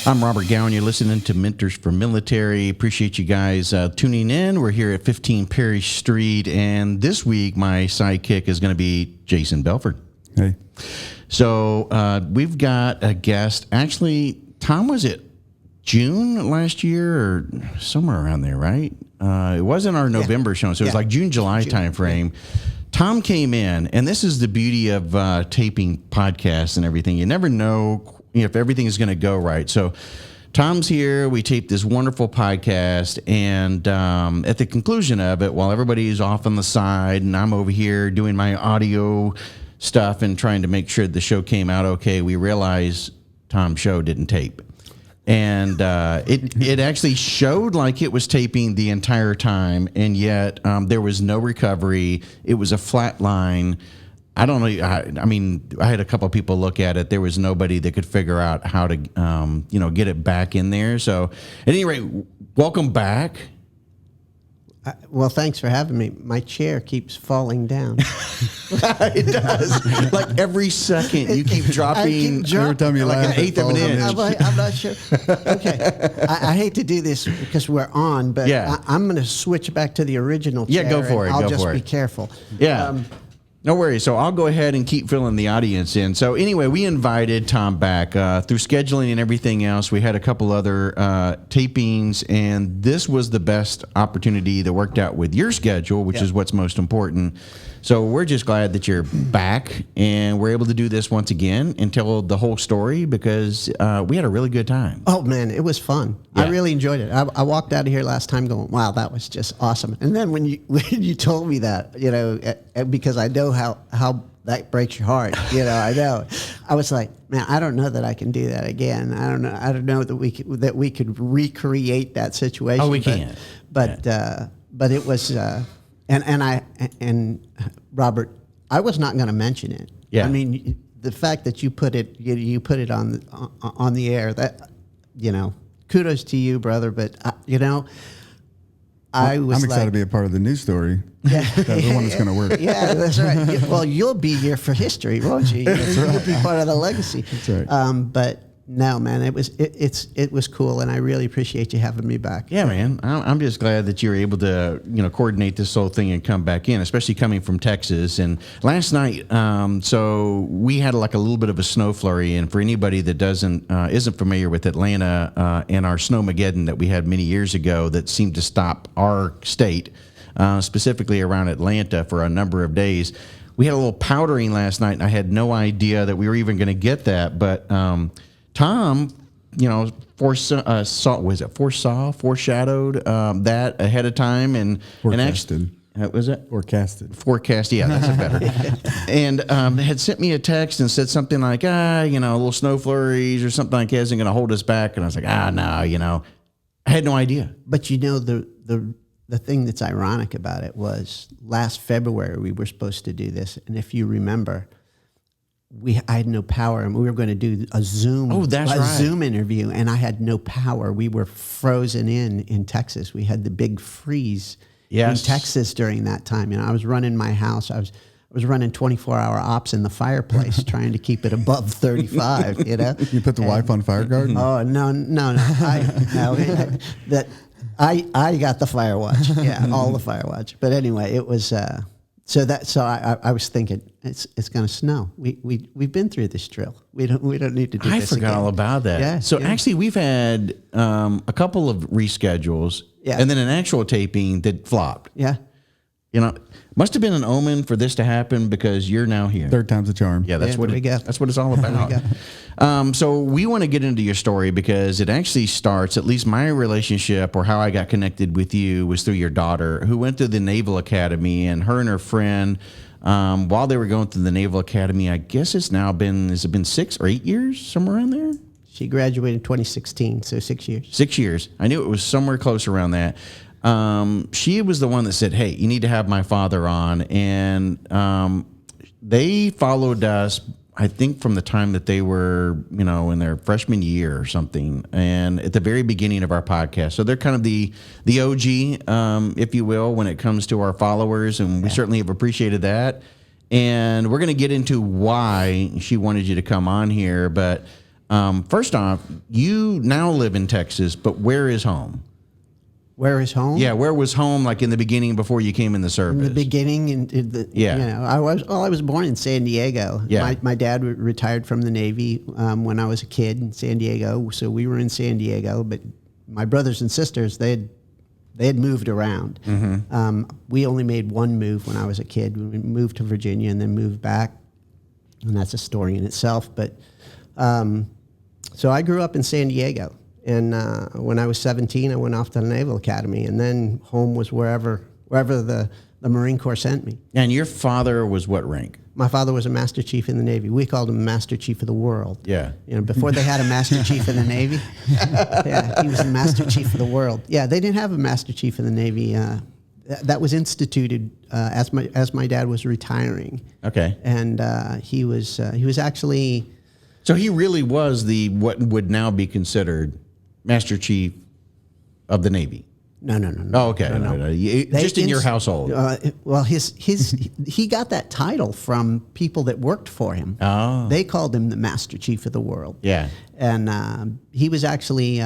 I'm Robert Gowan. You're listening to Mentors for Military. Appreciate you guys tuning in. We're here at 15 Parrish Street, and this week my sidekick is going to be Jason Belford. Hey. So we've got a guest. Actually, Tom, was it June last year or somewhere around there, right? It wasn't our November show, so it was like June, July time frame. Tom came in, and this is the beauty of taping podcasts and everything. You never know if everything is going to go right. So Tom's here. We taped this wonderful podcast, and at the conclusion of it, while everybody's off on the side and I'm over here doing my audio stuff and trying to make sure the show came out okay, we realized Tom's show didn't tape. And it actually showed like it was taping the entire time, and yet there was no recovery. It was a flat line. I don't know. I mean, I had a couple of people look at it. There was nobody that could figure out how to, get it back in there. So, at any rate, welcome back. Well, thanks for having me. My chair keeps falling down. It does. Like every second, you keep dropping. Every time you like laugh, an eighth of an inch. I'm not sure. Okay. I hate to do this because we're on, but I'm going to switch back to the original chair. Yeah, go for it. I'll just be careful. Yeah. No worries. So I'll go ahead and keep filling the audience in. So anyway, we invited Tom back through scheduling and everything else. We had a couple other tapings, and this was the best opportunity that worked out with your schedule, which is what's most important. So we're just glad that you're back, and we're able to do this once again and tell the whole story because we had a really good time. Oh, man, it was fun. Yeah. I really enjoyed it. I walked out of here last time going, wow, that was just awesome. And then when you told me that, because I know how that breaks your heart, I know. I was like, man, I don't know that I can do that again. I don't know that we could recreate that situation. Oh, we can. But it was and Robert, I was not going to mention it. Yeah. I mean, the fact that you put it on the air, that kudos to you, brother. But I'm excited to be a part of the news story. Yeah, that's the one that's going to work. Yeah, that's right. Well, you'll be here for history, won't you? You'll be part of the legacy. That's right. But no, man, it was cool, and I really appreciate you having me back. Yeah, man, I'm just glad that you were able to coordinate this whole thing and come back in, especially coming from Texas. And last night, so we had like a little bit of a snow flurry. And for anybody that isn't familiar with Atlanta and our snowmageddon that we had many years ago that seemed to stop our state, specifically around Atlanta for a number of days. We had a little powdering last night, and I had no idea that we were even going to get that, but. Tom, foreshadowed that ahead of time and forecasted. And was it forecast? Yeah, that's better. And had sent me a text and said something like, a little snow flurries or something like that isn't going to hold us back. And I was like, no, I had no idea. But the thing that's ironic about it was last February we were supposed to do this, and if you remember. I had no power, and we were going to do a Zoom. Oh, that's right. Zoom interview, and I had no power. We were frozen in Texas. We had the big freeze in Texas during that time. I was running my house. I was running 24-hour ops in the fireplace, trying to keep it above 35. You put the wife on fire guard? Oh no! I got the fire watch. Yeah, all the fire watch. But anyway, it was. So I was thinking it's going to snow. We've been through this drill. We don't need to do this again. I forgot all about that. Yeah. So actually, we've had a couple of reschedules, and then an actual taping that flopped. Yeah. Must have been an omen for this to happen because you're now here. Third time's a charm. Yeah, that's what it's all about. So we want to get into your story because it actually starts, at least my relationship or how I got connected with you was through your daughter who went to the Naval Academy, and her and her friend, while they were going through the Naval Academy, I guess has it been 6 or 8 years, somewhere around there? She graduated in 2016, so 6 years. 6 years. I knew it was somewhere close around that. She was the one that said, hey, you need to have my father on. And they followed us, I think, from the time that they were, in their freshman year or something, and at the very beginning of our podcast. So they're kind of the OG, if you will, when it comes to our followers, and we certainly have appreciated that. And we're going to get into why she wanted you to come on here, but First off, you now live in Texas, but where is home? Where is home? Yeah, where was home like in the beginning before you came in the service? In the beginning, I was born in San Diego. Yeah. My dad retired from the Navy when I was a kid in San Diego, so we were in San Diego. But my brothers and sisters, they had moved around. Mm-hmm. We only made one move when I was a kid. We moved to Virginia and then moved back, and that's a story in itself. But so I grew up in San Diego. And when I was 17, I went off to the Naval Academy, and then home was wherever the Marine Corps sent me. And your father was what rank? My father was a Master Chief in the Navy. We called him Master Chief of the World. Yeah. Before they had a Master Chief in the Navy, yeah, he was the Master Chief of the World. Yeah, they didn't have a Master Chief in the Navy. That was instituted as my dad was retiring. Okay. And he was actually. So he really was what would now be considered Master Chief of the Navy. No. Oh, okay. No. Just in your household. Well, he got that title from people that worked for him. Oh. They called him the Master Chief of the World. Yeah. And he was actually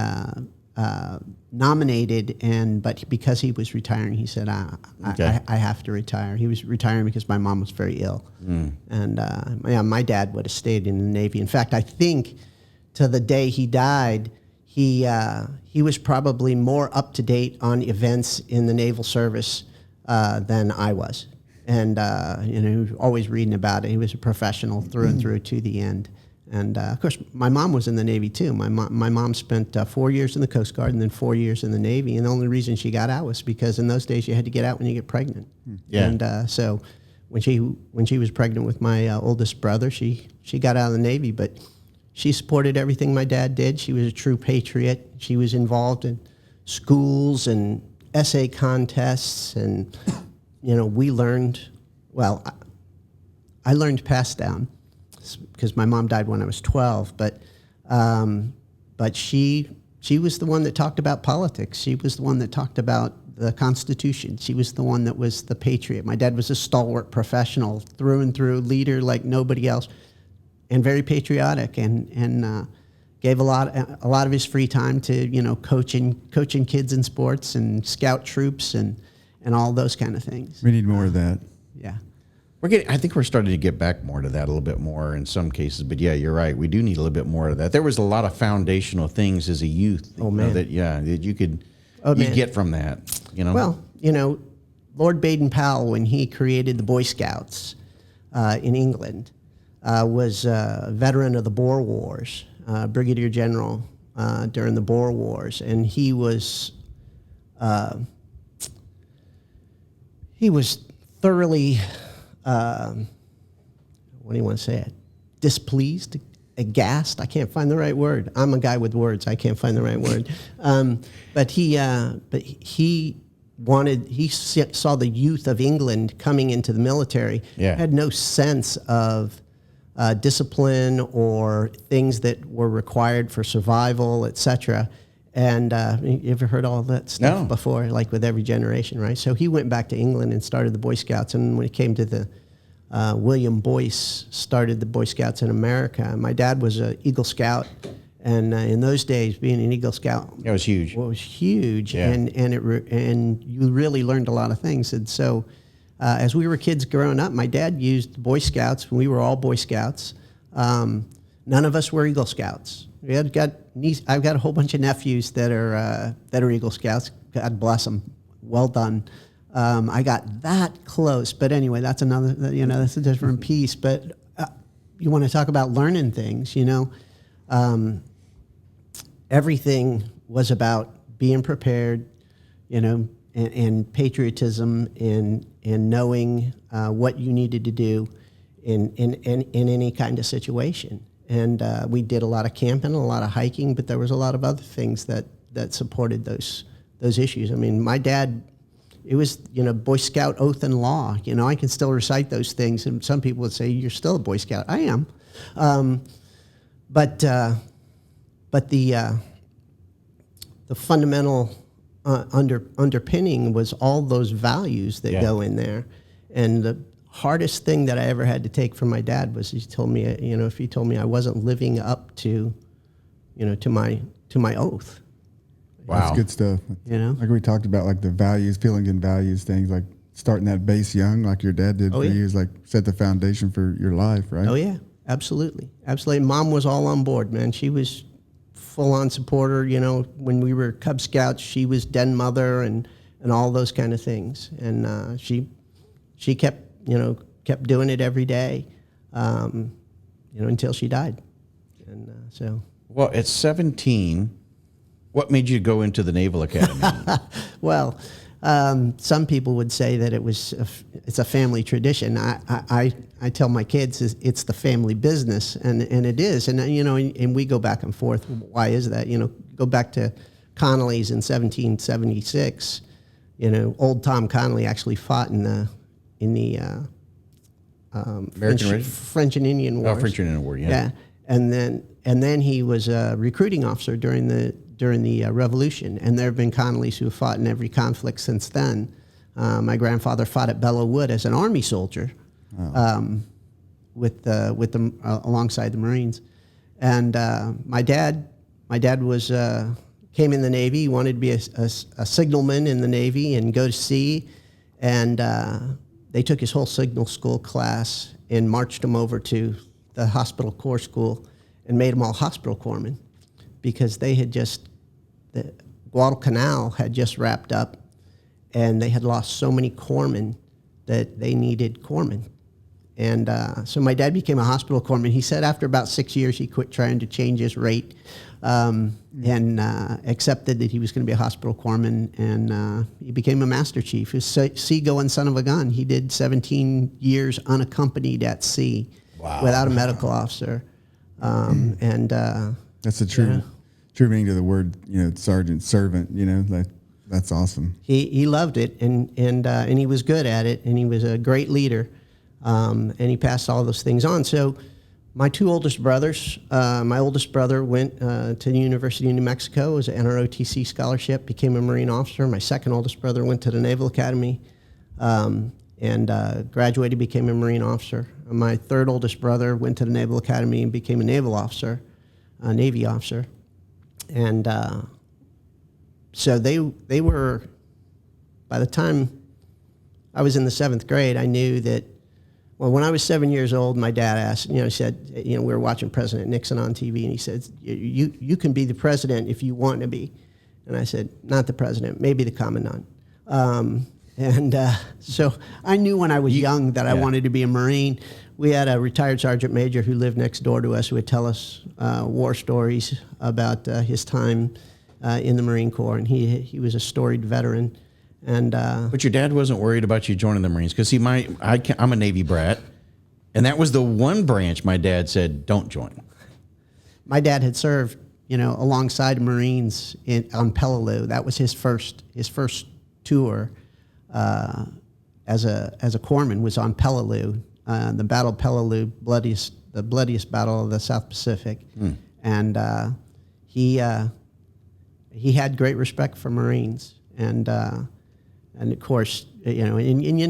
nominated, but because he was retiring, he said, I have to retire. He was retiring because my mom was very ill. And my dad would have stayed in the Navy. In fact, I think to the day he died, he was probably more up to date on events in the naval service than I was, and he was always reading about it. He was a professional through and through to the end. And of course, my mom was in the Navy too. My mom spent 4 years in the Coast Guard and then 4 years in the Navy. And the only reason she got out was because in those days you had to get out when you get pregnant. Yeah. And so when she was pregnant with my oldest brother, she got out of the Navy, but she supported everything my dad did. She was a true patriot. She was involved in schools and essay contests, and we learned. Well, I learned pass down because my mom died when I was 12. But she was the one that talked about politics. She was the one that talked about the Constitution. She was the one that was the patriot. My dad was a stalwart professional through and through, leader like nobody else. And very patriotic, and gave a lot of his free time to coaching kids in sports and scout troops and all those kind of things. We need more of that. Yeah, I think we're starting to get back more to that a little bit more in some cases. But yeah, you're right. We do need a little bit more of that. There was a lot of foundational things as a youth. That you could get from that. Well, Lord Baden-Powell, when he created the Boy Scouts in England. Was a veteran of the Boer Wars, Brigadier General during the Boer Wars, and he was thoroughly, what do you want to say it? Displeased, aghast. I can't find the right word. I'm a guy with words. I can't find the right word. But he saw the youth of England coming into the military. Yeah. Had no sense of discipline or things that were required for survival, etc. And you ever heard all that stuff before, like with every generation, right? So he went back to England and started the Boy Scouts. And when it came to the William Boyce started the Boy Scouts in America. My dad was an Eagle Scout, and in those days, being an Eagle Scout it was huge. Was huge, Yeah. and you really learned a lot of things. And so, as we were kids growing up, my dad used Boy Scouts. We were all Boy Scouts. None of us were Eagle Scouts. I've got a whole bunch of nephews that are Eagle Scouts. God bless them. Well done. I got that close, but anyway, that's another. That's a different piece. But you want to talk about learning things, everything was about being prepared, and patriotism and knowing what you needed to do in any kind of situation. And we did a lot of camping, a lot of hiking, but there was a lot of other things that supported those issues. I mean, my dad, it was, Boy Scout oath and law. I can still recite those things, and some people would say, you're still a Boy Scout. I am. But the fundamental underpinning was all those values that go in there. And the hardest thing that I ever had to take from my dad was he told me, if he told me I wasn't living up to to my oath. Wow. That's good stuff. Like we talked about, like the values, feelings and values, things like starting that base young, like your dad did for you, is like set the foundation for your life, right? Oh yeah, absolutely. Mom was all on board, man. She was full on supporter. When we were Cub Scouts, she was den mother and all those kind of things. And she kept doing it every day, until she died. And so. Well, at 17, what made you go into the Naval Academy? Well, some people would say that it's a family tradition. I tell my kids it's the family business, and it is. And and we go back and forth. Why is that? Go back to Connally's in 1776. Old Tom Connally actually fought in the French and Indian Wars. Oh, French and Indian War, yeah. Yeah, and then he was a recruiting officer during the Revolution, and there have been Connallys who have fought in every conflict since then. My grandfather fought at Belleau Wood as an Army soldier, alongside the Marines, and my dad was came in the Navy. He wanted to be a signalman in the Navy and go to sea, and they took his whole signal school class and marched him over to the hospital corps school and made him all hospital corpsmen, because they had the Guadalcanal had just wrapped up, and they had lost so many corpsmen that they needed corpsmen. And so my dad became a hospital corpsman. He said after about 6 years, he quit trying to change his rate, and accepted that he was going to be a hospital corpsman, and he became a master chief. He was a seagoing son of a gun. He did 17 years unaccompanied at sea. Wow. Without a medical officer. That's the true meaning to the word, sergeant, servant, that's awesome. He loved it, and he was good at it, and he was a great leader, and he passed all those things on. So my two oldest brothers, my oldest brother went to the University of New Mexico as an NROTC scholarship, became a Marine officer. My second oldest brother went to the Naval Academy, and graduated, became a Marine officer. My third oldest brother went to the Naval Academy and became a naval officer, a Navy officer. And so they were, by the time I was in the 7th grade, I knew that, well, when I was 7 years old, my dad asked, he said, we were watching President Nixon on TV, and he said, you can be the president if you want to be. And I said, not the president, maybe the commandant. So I knew when I was young that I wanted to be a Marine. We had a retired sergeant major who lived next door to us who would tell us war stories about his time in the Marine Corps, and he was a storied veteran. And but your dad wasn't worried about you joining the Marines, because I'm a Navy brat, and that was the one branch my dad said don't join. My dad had served, alongside Marines on Peleliu. That was his first tour. As a corpsman, was on Peleliu, the Battle of Peleliu, the bloodiest battle of the South Pacific, and he had great respect for Marines, and of course, and you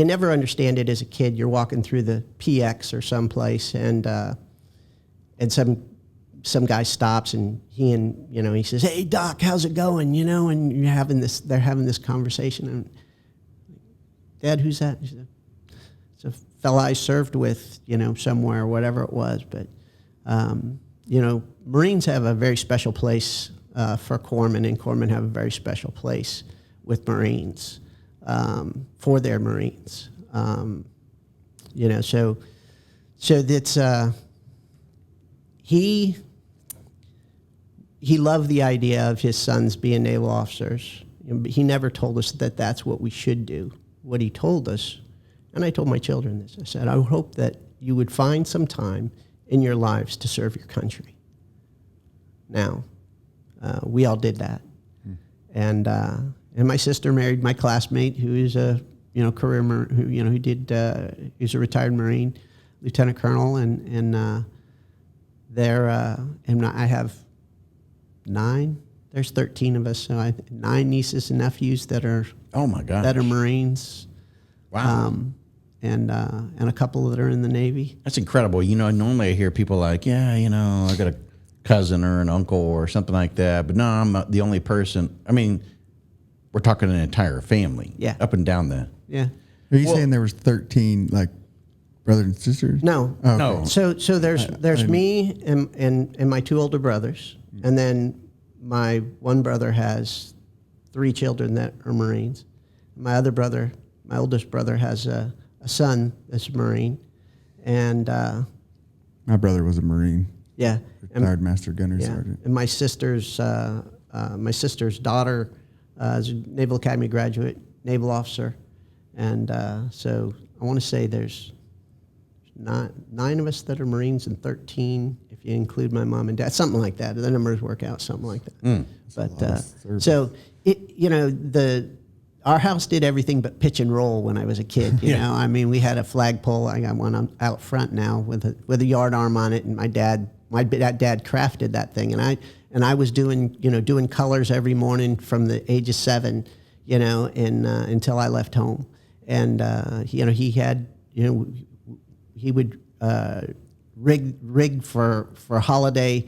never understand it as a kid. You're walking through the PX or someplace, and some guy stops, and he says, "Hey Doc, how's it going?" And they're having this conversation, and Dad, who's that? He said, it's a fella I served with, somewhere, whatever it was. But Marines have a very special place for corpsmen, and corpsmen have a very special place with Marines, for their Marines. So that's he loved the idea of his sons being naval officers. He never told us that that's what we should do. What he told us, and I told my children this, I said, I would hope that you would find some time in your lives to serve your country. Now, we all did that. And my sister married my classmate, who is a career he's a retired Marine, lieutenant colonel, and I have 9. There's 13 of us, so 9 nieces and nephews that are Oh my gosh. that are Marines. Wow. and a couple that are in the Navy. That's incredible. Normally I hear people like, yeah, I got a cousin or an uncle or something like that. But no, I'm not the only person. I mean, we're talking an entire family. Yeah. Up and down the. Yeah. Are you saying there was 13 like brothers and sisters? No. Oh, okay. No. So there's me and my 2 older brothers, and then my one brother has 3 children that are Marines. My other brother, my oldest brother, has a son that's a Marine, and My brother was a Marine. yeah, Retired Master Gunner Sergeant. and my sister's daughter is a Naval Academy graduate, naval officer, and so I want to say there's 9 of us that are Marines and 13 if you include my mom and dad, something like that. The numbers work out, something like that. But so our house did everything but pitch and roll when I was a kid. You know, I mean, we had a flagpole. I got one out front now with a yard arm on it, and my dad crafted that thing, and I was doing colors every morning from the age of 7, and until I left home, and he had he would rig for holiday,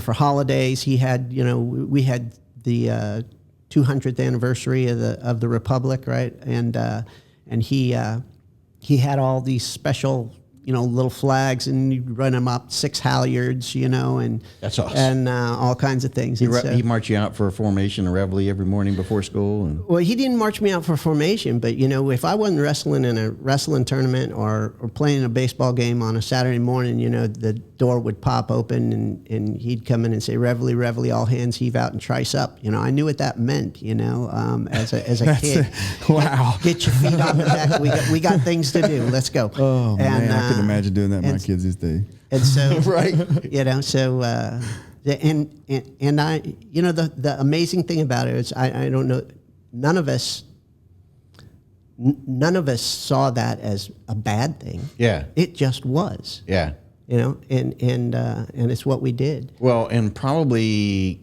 for holidays. He had, we had the 200th anniversary of the Republic, right? And he had all these special, little flags, and you'd run them up 6 halyards, and That's awesome. and all kinds of things. He marched you out for a formation, a reveille every morning before school. And Well, he didn't march me out for formation, but if I wasn't wrestling in a wrestling tournament or playing a baseball game on a Saturday morning, the door would pop open and he'd come in and say, "Reveille, reveille, all hands heave out and trice up." I knew what that meant. As a kid. Wow. Get your feet on the deck. We got things to do. Let's go. Oh, man, I couldn't imagine doing that with my kids these days. And so, Right. So, and I, the amazing thing about it is I don't know, none of us saw that as a bad thing. Yeah. It just was. Yeah. And it's what we did. Well, and probably,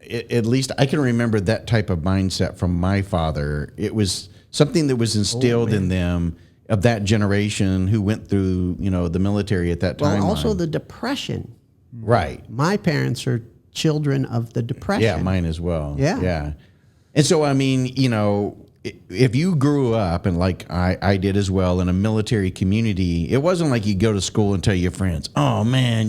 at least I can remember that type of mindset from my father. It was something that was instilled in them of that generation who went through, the military at that time. Well, also the Depression. Right. My parents are children of the Depression. Yeah, mine as well. Yeah. Yeah. And so, I mean, if you grew up, and like I did as well, in a military community, it wasn't like you go to school and tell your friends, "Oh man,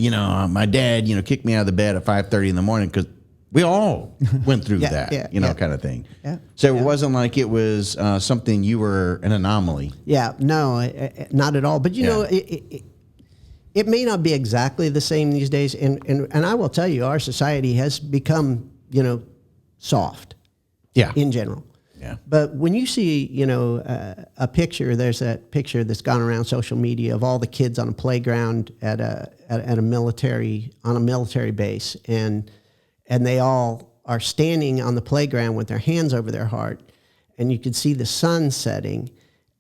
my dad, kicked me out of the bed at 5:30 in the morning," because we all went through that, kind of thing. Yeah. So it wasn't like it was something you were an anomaly. Yeah, no, not at all. But know, it may not be exactly the same these days. And I will tell you, our society has become, soft. Yeah. In general. Yeah. But when you see, a picture, there's that picture that's gone around social media of all the kids on a playground on a military base, and they all are standing on the playground with their hands over their heart, and you can see the sun setting,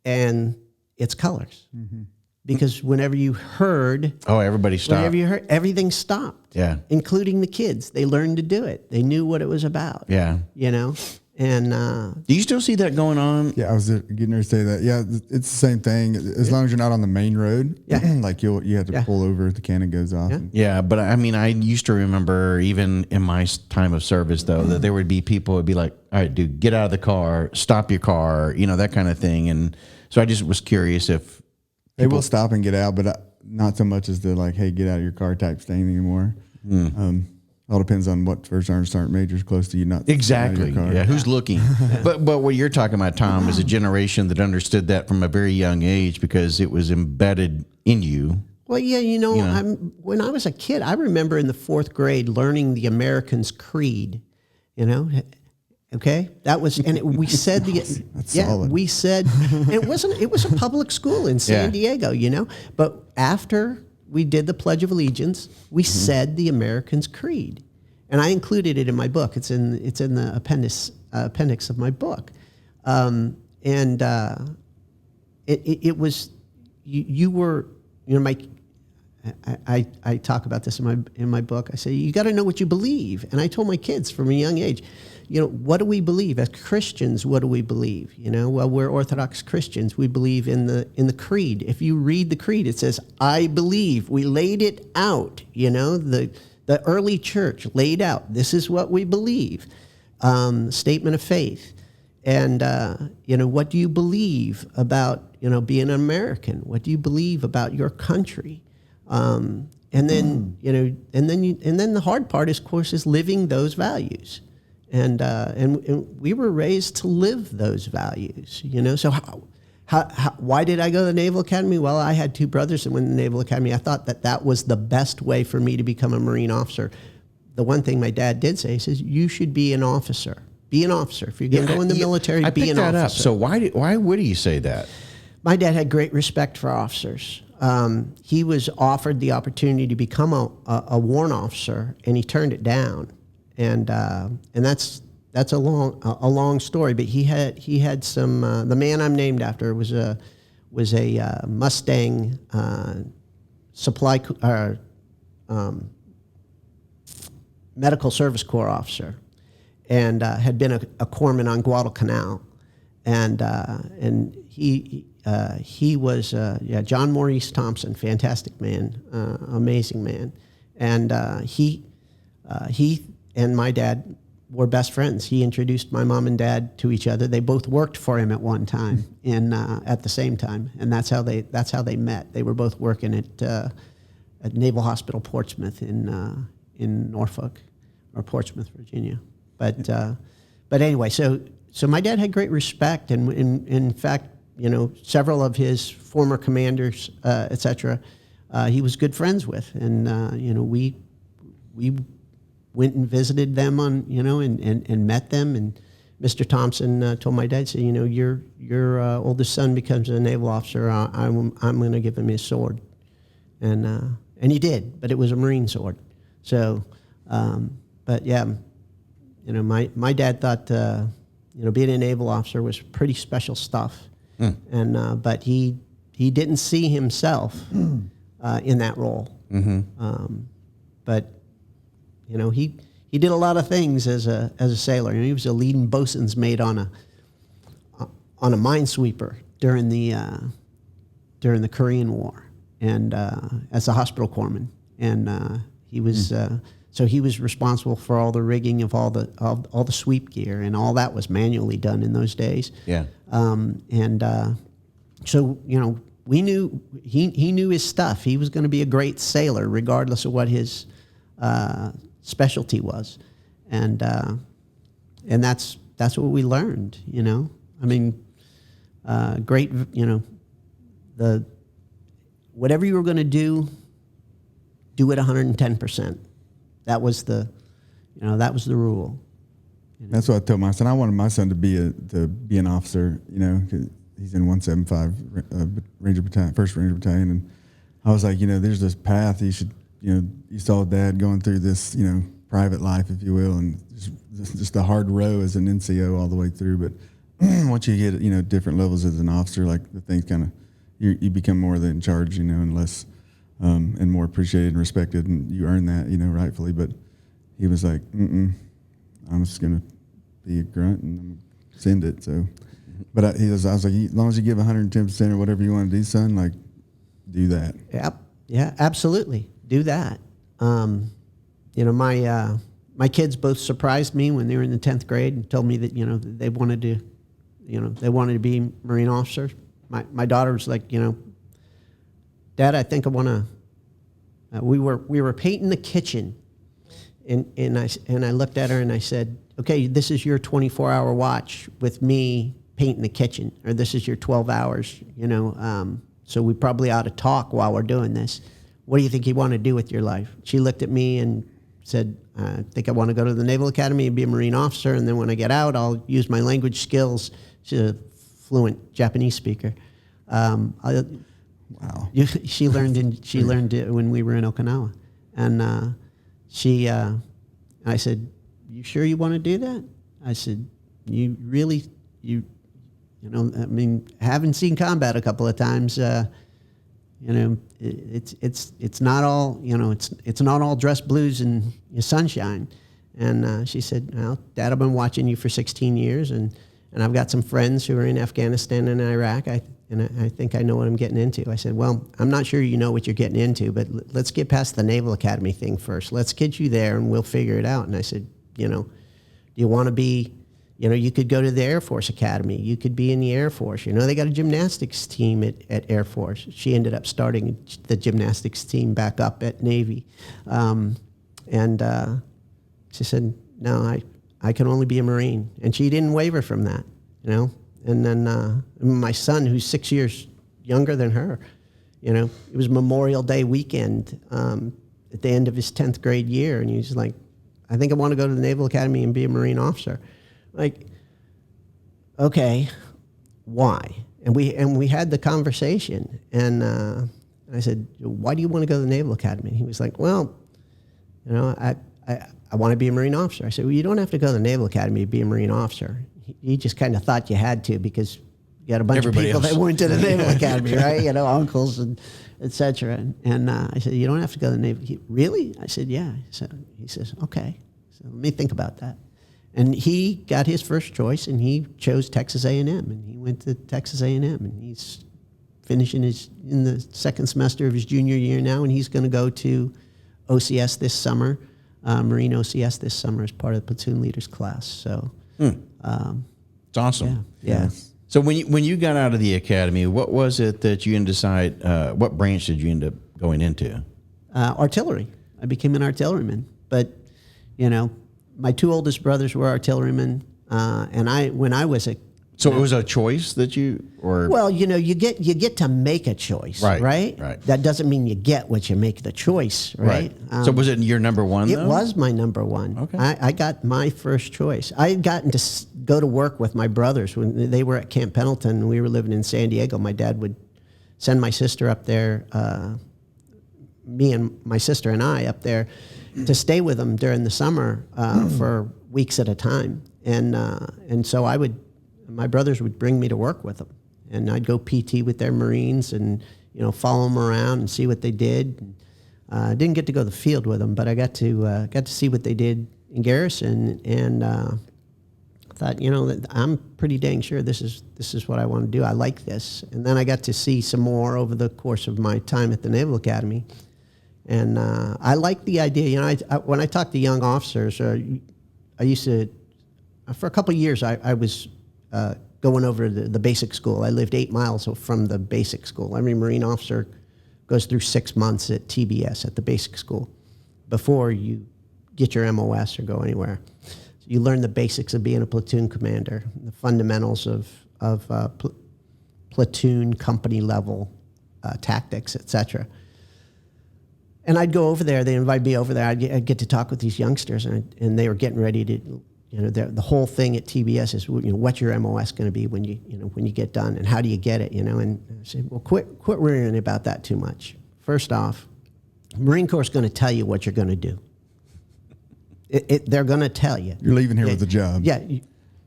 and it's colors. Mm-hmm. Because whenever you heard... Oh, everybody stopped. Whenever you heard, everything stopped. Yeah. Including the kids. They learned to do it. They knew what it was about. Yeah. And... do you still see that going on? Yeah, I was getting ready to say that. Yeah, it's the same thing. As long as you're not on the main road, like you have to pull over if the cannon goes off. Yeah. Yeah, but I mean, I used to remember even in my time of service, though, that there would be people who would be like, "All right, dude, get out of the car, stop your car," that kind of thing. And so I just was curious if they will stop and get out, but not so much as the like, "Hey, get out of your car" type thing anymore. All depends on what first sergeant major's close to you, not exactly. Car. Yeah, who's looking? But what you're talking about, Tom, is a generation that understood that from a very young age because it was embedded in you. Well, yeah, when I was a kid, I remember in the 4th grade learning the American's Creed. Okay, that was, and we said solid. we said it was a public school in San Diego, but after we did the Pledge of Allegiance, we said the American's Creed, and I included it in my book. It's in the appendix of my book, and it was you were I talk about this in my book. I say, you got to know what you believe. And I told my kids from a young age, what do we believe? As Christians, what do we believe? Well, we're Orthodox Christians. We believe in the creed. If you read the creed, it says, I believe. We laid it out. The early church laid out, this is what we believe. Statement of faith. And, what do you believe about, being an American? What do you believe about your country? And then the hard part, of course, is living those values. And we were raised to live those values, So why did I go to the Naval Academy? Well, I had two brothers that went to the Naval Academy. I thought that was the best way for me to become a Marine officer. The one thing my dad did say, he says, you should be an officer. Be an officer. If you're going to go in the military, be an officer. Up. So why would he say that? My dad had great respect for officers. He was offered the opportunity to become a warrant officer, and he turned it down. And that's a long story. But he had some. The man I'm named after was a Mustang supply medical service corps officer, and had been a corpsman on Guadalcanal, and he was John Maurice Thompson, fantastic man, amazing man, and he and my dad were best friends. He introduced my mom and dad to each other. They both worked for him at one time, at the same time, and that's how they met. They were both working at Naval Hospital Portsmouth in Norfolk or Portsmouth, Virginia. But anyway, so my dad had great respect, and in fact, several of his former commanders, etc., he was good friends with, and we went and visited them and met them. And Mr. Thompson told my dad, said, your oldest son becomes a naval officer. I'm going to give him his sword, and he did, but it was a Marine sword. So, but yeah, my dad thought being a naval officer was pretty special stuff, and but he didn't see himself in that role. Mm-hmm. But he did a lot of things as a sailor. He was a leading bosun's mate on a minesweeper during the Korean War, and as a hospital corpsman, and he was so he was responsible for all the rigging of all the sweep gear, and all that was manually done in those days. Yeah, so we knew he knew his stuff. He was going to be a great sailor, regardless of what his specialty was, and that's what we learned. I mean, great. The whatever you were going to do it 110%. That was the rule. That's what I told my son. I wanted my son to be an officer. 'Cause he's in 175 Ranger Battalion, 1st Ranger Battalion, and I was like, there's this path you should. You saw Dad going through this, private life, if you will, and just the hard row as an NCO all the way through. But once you get, different levels as an officer, like the things kind of, you become more than in charge, and less, and more appreciated and respected, and you earn that, rightfully. But he was like, I'm just going to be a grunt and send it. So, but I was like, as long as you give 110% or whatever you want to do, son, like, do that. Yep. Yeah, absolutely. Do that. My kids both surprised me when they were in the 10th grade and told me that they wanted to be Marine officers. My daughter was like, Dad, I think I want to. We were painting the kitchen, and I looked at her and I said, okay, this is your 24-hour watch with me painting the kitchen, or this is your 12 hours. So we probably ought to talk while we're doing this. What do you think you want to do with your life? She looked at me and said, I think I want to go to the Naval Academy and be a Marine officer, and then when I get out, I'll use my language skills. She's a fluent Japanese speaker. Wow. She learned it when we were in Okinawa. And I said, you sure you want to do that? I said, you really, haven't seen combat a couple of times. You know, it's not all, you know, it's not all dress blues and sunshine. And she said, well, Dad, I've been watching you for 16 years, and I've got some friends who are in Afghanistan and Iraq, and I think I know what I'm getting into. I said, well, I'm not sure you know what you're getting into, but let's get past the Naval Academy thing first. Let's get you there, and we'll figure it out. And I said, you know, do you want to be, you know, you could go to the Air Force Academy. You could be in the Air Force. You know, they got a gymnastics team at Air Force. She ended up starting the gymnastics team back up at Navy. She said, no, I can only be a Marine. And she didn't waver from that, you know. And then my son, who's 6 years younger than her, you know, it was Memorial Day weekend at the end of his 10th grade year. And he was like, I think I want to go to the Naval Academy and be a Marine officer. Like, okay, why? And we had the conversation. And I said, why do you want to go to the Naval Academy? And he was like, well, you know, I want to be a Marine officer. I said, well, you don't have to go to the Naval Academy to be a Marine officer. He just kind of thought you had to because you got a bunch of people that went to the Naval Academy, right? You know, uncles and et cetera. And I said, you don't have to go to the Naval. Really? I said, yeah. So he says, okay. So let me think about that. And he got his first choice, and he chose Texas A&M, and he went to Texas A&M, and he's finishing in the second semester of his junior year now, and he's going to go to OCS this summer. Marine OCS this summer as part of the platoon leaders class. So it's awesome. Yeah. So when you got out of the academy, what was it that you decide? What branch did you end up going into? Artillery. I became an artilleryman. But you know, my two oldest brothers were artillerymen, and when I was a So it was a choice that you, or well, you know, you get to make a choice, right? Right. That doesn't mean you get what you make the choice, right? So was it your number one? It though? was my number one. Okay. I got my first choice. I had gotten to go to work with my brothers when they were at Camp Pendleton and we were living in San Diego. My dad would send my sister up there, me and my sister and I up there to stay with them during the summer for weeks at a time, and so my brothers would bring me to work with them, and I'd go PT with their Marines and, you know, follow them around and see what they did. I didn't get to go to the field with them, but I got to see what they did in garrison, and thought, you know, that I'm pretty dang sure this is what I want to do. I like this. And then I got to see some more over the course of my time at the Naval Academy, and I like the idea. You know, when I talk to young officers, I used to, for a couple of years, I was going over the basic school. I lived 8 miles from the basic school. Every Marine officer goes through 6 months at TBS, at the basic school, before you get your MOS or go anywhere. So you learn the basics of being a platoon commander, the fundamentals of platoon, company level tactics, etc. And I'd go over there. They invite me over there. I'd get to talk with these youngsters, and they were getting ready to. You know, the whole thing at TBS is, you know, what's your MOS going to be when you get done, and how do you get it? You know, and I said, well, quit worrying about that too much. First off, Marine Corps is going to tell you what you're going to do. They're going to tell you. You're leaving here with a job. Yeah,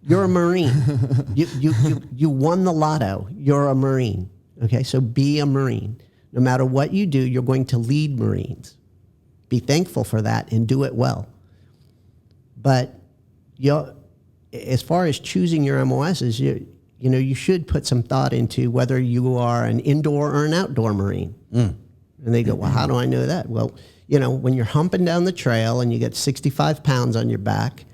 you're a Marine. you won the lotto. You're a Marine. Okay, so be a Marine. No matter what you do, you're going to lead Marines. Be thankful for that and do it well. But as far as choosing your MOSs, you should put some thought into whether you are an indoor or an outdoor Marine. And they go, well, how do I know that? Well, you know, when you're humping down the trail and you get 65 pounds on your back,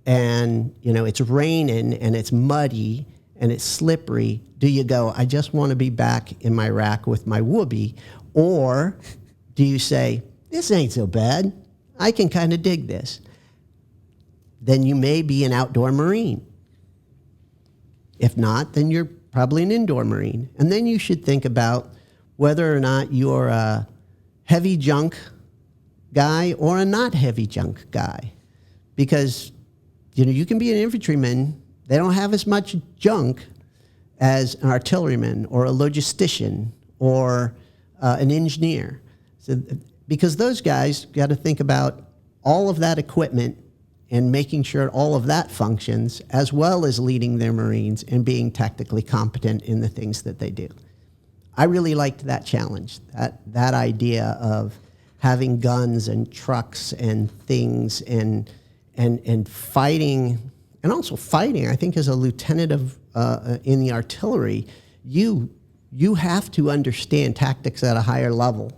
and, you know, it's raining and it's muddy and it's slippery, do you go, I just want to be back in my rack with my whoopee? Or do you say, this ain't so bad, I can kind of dig this? Then you may be an outdoor Marine. If not, then you're probably an indoor Marine. And then you should think about whether or not you're a heavy junk guy or a not heavy junk guy. Because, you know, you can be an infantryman. They don't have as much junk as an artilleryman or a logistician or an engineer. So, because those guys got to think about all of that equipment and making sure all of that functions, as well as leading their Marines and being tactically competent in the things that they do. I really liked that challenge, that idea of having guns and trucks and things and fighting, and also fighting. I think as a lieutenant of in the artillery, you have to understand tactics at a higher level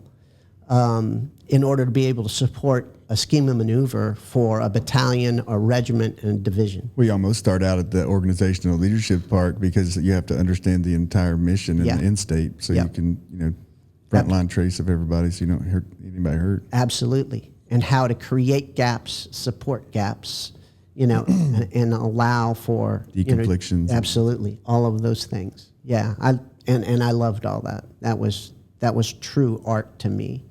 in order to be able to support a scheme of maneuver for a battalion, a regiment, and a division. We almost start out at the organizational leadership part because you have to understand the entire mission and the end state, so you can, frontline trace of everybody, so you don't hurt anybody hurt. Absolutely, and how to create gaps, support gaps, and allow for deconflictions. Absolutely, all of those things. Yeah, I loved all that. That was true art to me.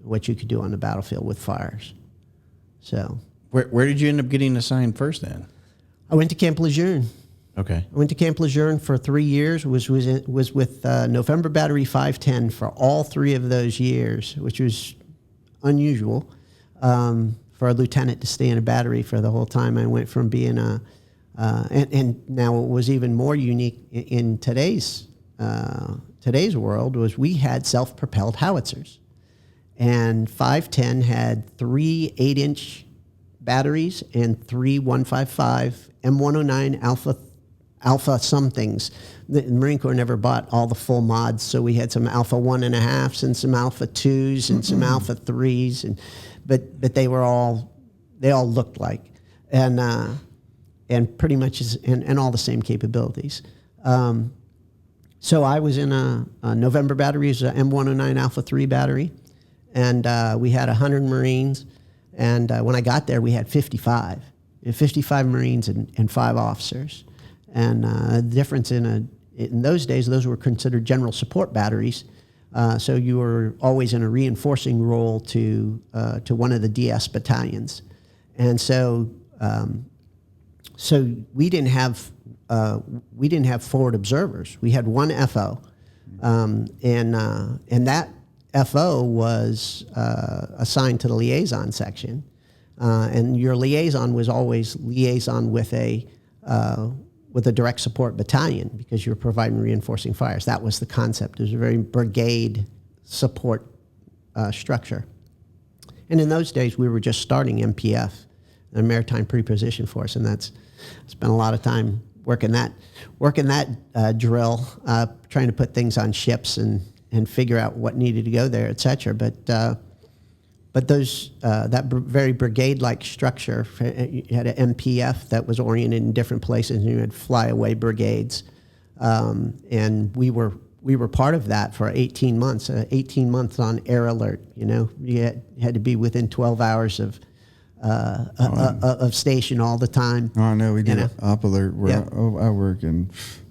What you could do on the battlefield with fires. So, Where did you end up getting assigned first then? I went to Camp Lejeune. Okay. I went to Camp Lejeune for 3 years. Was with November Battery 510 for all 3 of those years, which was unusual for a lieutenant to stay in a battery for the whole time. I went from being and now what was even more unique in today's world was we had self-propelled howitzers. And 510 had 3 8-inch batteries and 3 155 M109 alpha somethings. The Marine Corps never bought all the full mods, so we had some alpha 1.5s and some alpha 2s and some alpha 3s, but they all looked like, and pretty much and all the same capabilities. So I was in a November battery, it was a M109 alpha 3 battery. And we had 100 Marines, and when I got there, we had 55 Marines and 5 officers. And the difference in those days, those were considered general support batteries, so you were always in a reinforcing role to one of the DS battalions, and so we didn't have forward observers. We had 1 FO, and that FO was assigned to the liaison section, and your liaison was always liaison with a direct support battalion because you were providing reinforcing fires. That was the concept. It was a very brigade support structure. And in those days, we were just starting MPF, the Maritime Preposition Force, and I spent a lot of time working that drill, trying to put things on ships and figure out what needed to go there, et cetera. But those very brigade-like structure, you had an MPF that was oriented in different places, and you had flyaway brigades, and we were part of that for 18 months. 18 months on air alert. You had to be within 12 hours of station all the time. Oh, I know. We did op alert where I work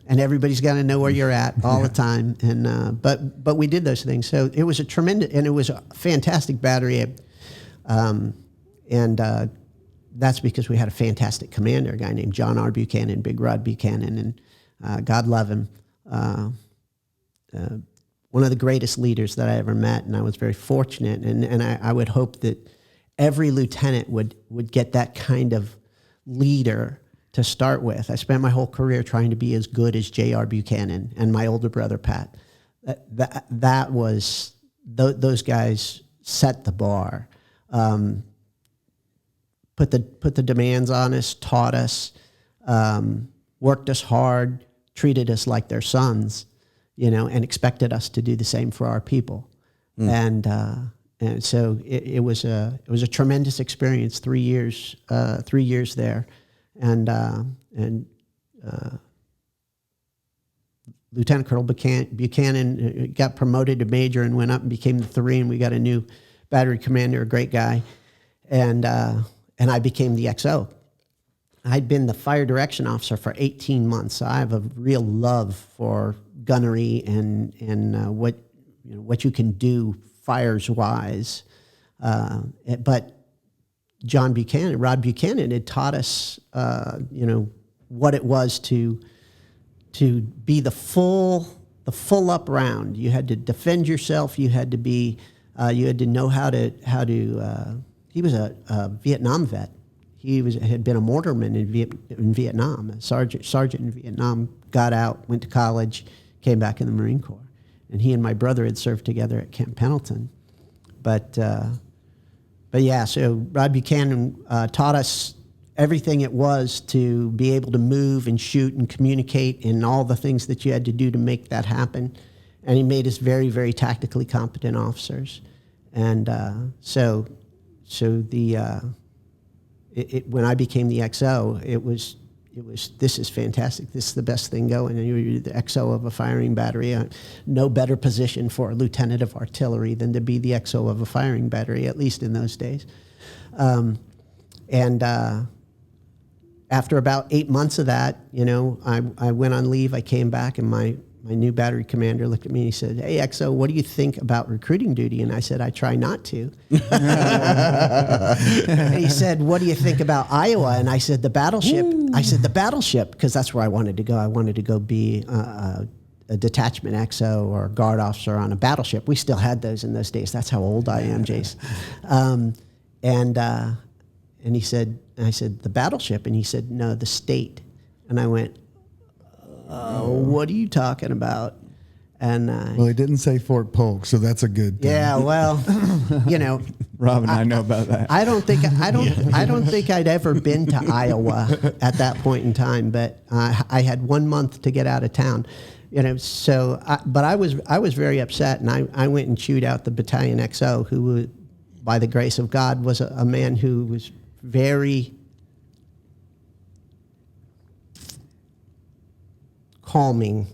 and everybody's got to know where you're at all the time. And but we did those things. So it was a fantastic battery, and that's because we had a fantastic commander, a guy named John R. Buchanan, Big Rod Buchanan, and God love him. One of the greatest leaders that I ever met, and I was very fortunate. And I would hope that every lieutenant would get that kind of leader to start with. I spent my whole career trying to be as good as J.R. Buchanan and my older brother, Pat. Those guys set the bar, put the demands on us, taught us, worked us hard, treated us like their sons, and expected us to do the same for our people. And so it was a tremendous experience. 3 years there. And Lieutenant Colonel Buchanan got promoted to major and went up and became the 3, and we got a new battery commander, a great guy, and I became the XO. I'd been the fire direction officer for 18 months, so I have a real love for gunnery and what you can do fires wise, but Rod Buchanan had taught us, what it was to be the full up round. You had to defend yourself. You had to be, you had to know how to. He was a Vietnam vet. Had been a mortarman in Vietnam, a sergeant in Vietnam. Got out, went to college, came back in the Marine Corps. And he and my brother had served together at Camp Pendleton. But yeah, so Rod Buchanan taught us everything it was to be able to move and shoot and communicate and all the things that you had to do to make that happen. And he made us very, very tactically competent officers. And so when I became the XO, it was, this is fantastic. This is the best thing going. And you're the XO of a firing battery. No better position for a lieutenant of artillery than to be the XO of a firing battery, at least in those days. After about 8 months of that, I went on leave. I came back, and my new battery commander looked at me and he said, "Hey, XO, what do you think about recruiting duty?" And I said, "I try not to." And he said, "What do you think about Iowa?" And I said, "The battleship." I said, "The battleship," because that's where I wanted to go. I wanted to go be a detachment XO or a guard officer on a battleship. We still had those in those days. That's how old I am, Jace. And he said, and I said, "The battleship?" And he said, "No, the state." And I went, "What are you talking about?" And well, he didn't say Fort Polk, so that's a good thing. Yeah, well, Rob and I know about that. I don't think I'd ever been to Iowa at that point in time, but I had 1 month to get out of town, but I was very upset, and I went and chewed out the battalion XO, who, by the grace of God, was a man who was very calming,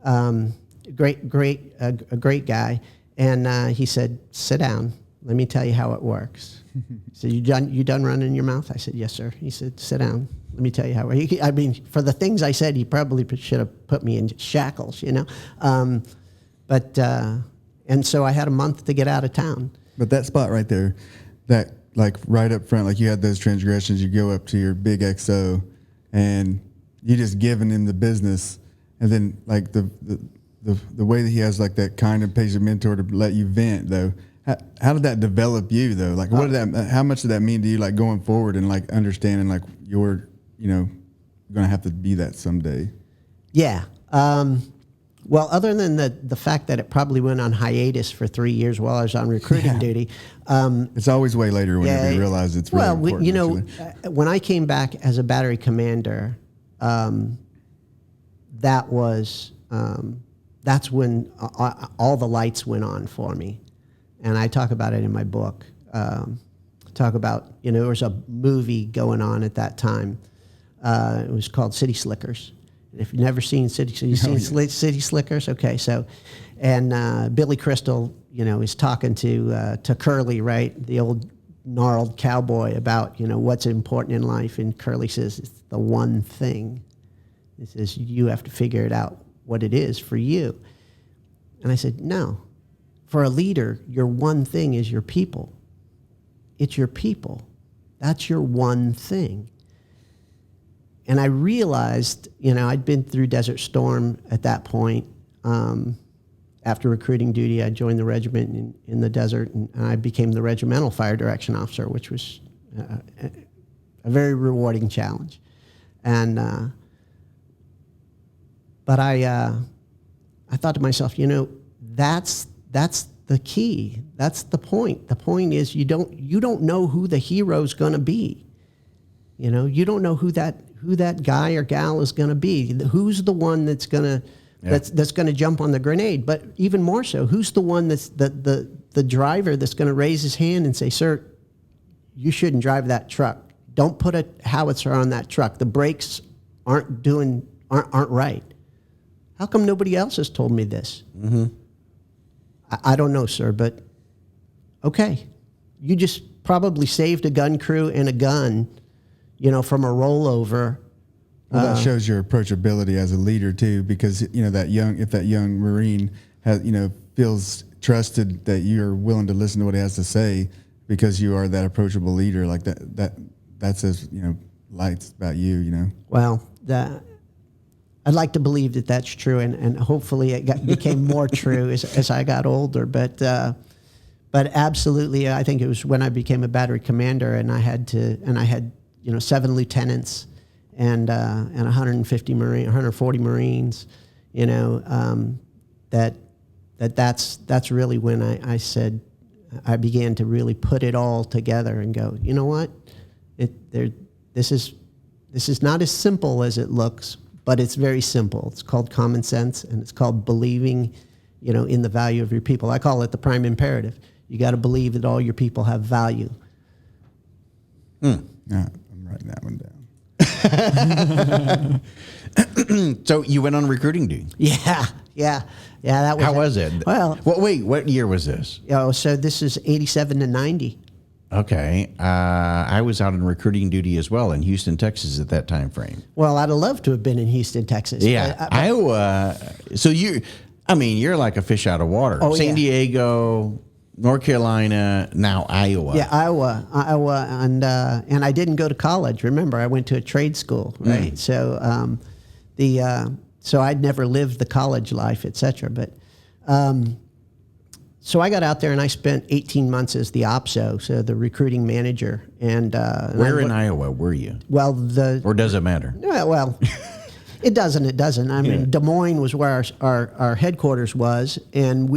a great guy, and he said, "Sit down. Let me tell you how it works." He said, "You done running your mouth?" I said, "Yes, sir." He said, "Sit down. Let me tell you how." I mean, for the things I said, he probably should have put me in shackles, And so I had a month to get out of town. But that spot right there, that like right up front, like you had those transgressions, you go up to your big XO, and you just giving him the business, and then like the way that he has like that kind of patient mentor to let you vent though. How did that develop you though? Like how much did that mean to you, like going forward and like understanding like you're going to have to be that someday? Yeah. Well, other than the fact that it probably went on hiatus for 3 years while I was on recruiting duty. It's always way later when you realize it's really important. When I came back as a battery commander, that's when all the lights went on for me. And I talk about it in my book. Talk about, there was a movie going on at that time. It was called City Slickers. If you've never seen City Slickers, okay. So, and Billy Crystal, is talking to Curly, right, the old gnarled cowboy, about what's important in life, and Curly says it's the one thing. He says you have to figure it out what it is for you. And I said, no, for a leader, your one thing is your people. It's your people. That's your one thing. And I realized, I'd been through Desert Storm at that point. After recruiting duty, I joined the regiment in the desert, and I became the regimental fire direction officer, which was a very rewarding challenge. And but I thought to myself, that's the key. That's the point. The point is you don't know who the hero's going to be. You don't know who that guy or gal is going to be. Who's the one that's going to that's going to jump on the grenade? But even more so, who's the one that's the driver that's going to raise his hand and say, "Sir, you shouldn't drive that truck. Don't put a howitzer on that truck. The brakes aren't right." How come nobody else has told me this? Mm-hmm. I don't know, sir, but okay. You just probably saved a gun crew and a gun, from a rollover. Well, that shows your approachability as a leader too, because if that young Marine has feels trusted that you're willing to listen to what he has to say because you are that approachable leader, like that says lights about you. Well, I'd like to believe that that's true, and hopefully it became more true as I got older. But absolutely, I think it was when I became a battery commander, and I had 7 lieutenants and 140 Marines, that's really when I said, I began to really put it all together and go, you know what, this is not as simple as it looks, but it's very simple. It's called common sense, and it's called believing, in the value of your people. I call it the prime imperative. You got to believe that all your people have value. Yeah, I'm writing that one down. So you went on recruiting duty. Yeah. That was How was it? Well, wait, what year was this? So this is 87 to 90. Okay, I was out on recruiting duty as well in Houston, Texas at that time frame. Well, I'd have loved to have been in Houston, Texas. Yeah, Iowa. So you're like a fish out of water. Oh, San yeah. Diego, North Carolina, now Iowa. Yeah, Iowa, and I didn't go to college. Remember, I went to a trade school, right? So, so I'd never lived the college life, etc. But, so I got out there and I spent 18 months as the OPSO, so the recruiting manager. And where in Iowa were you? Well, or does it matter? Well, it doesn't. It doesn't. I mean, Des Moines was where our headquarters was, and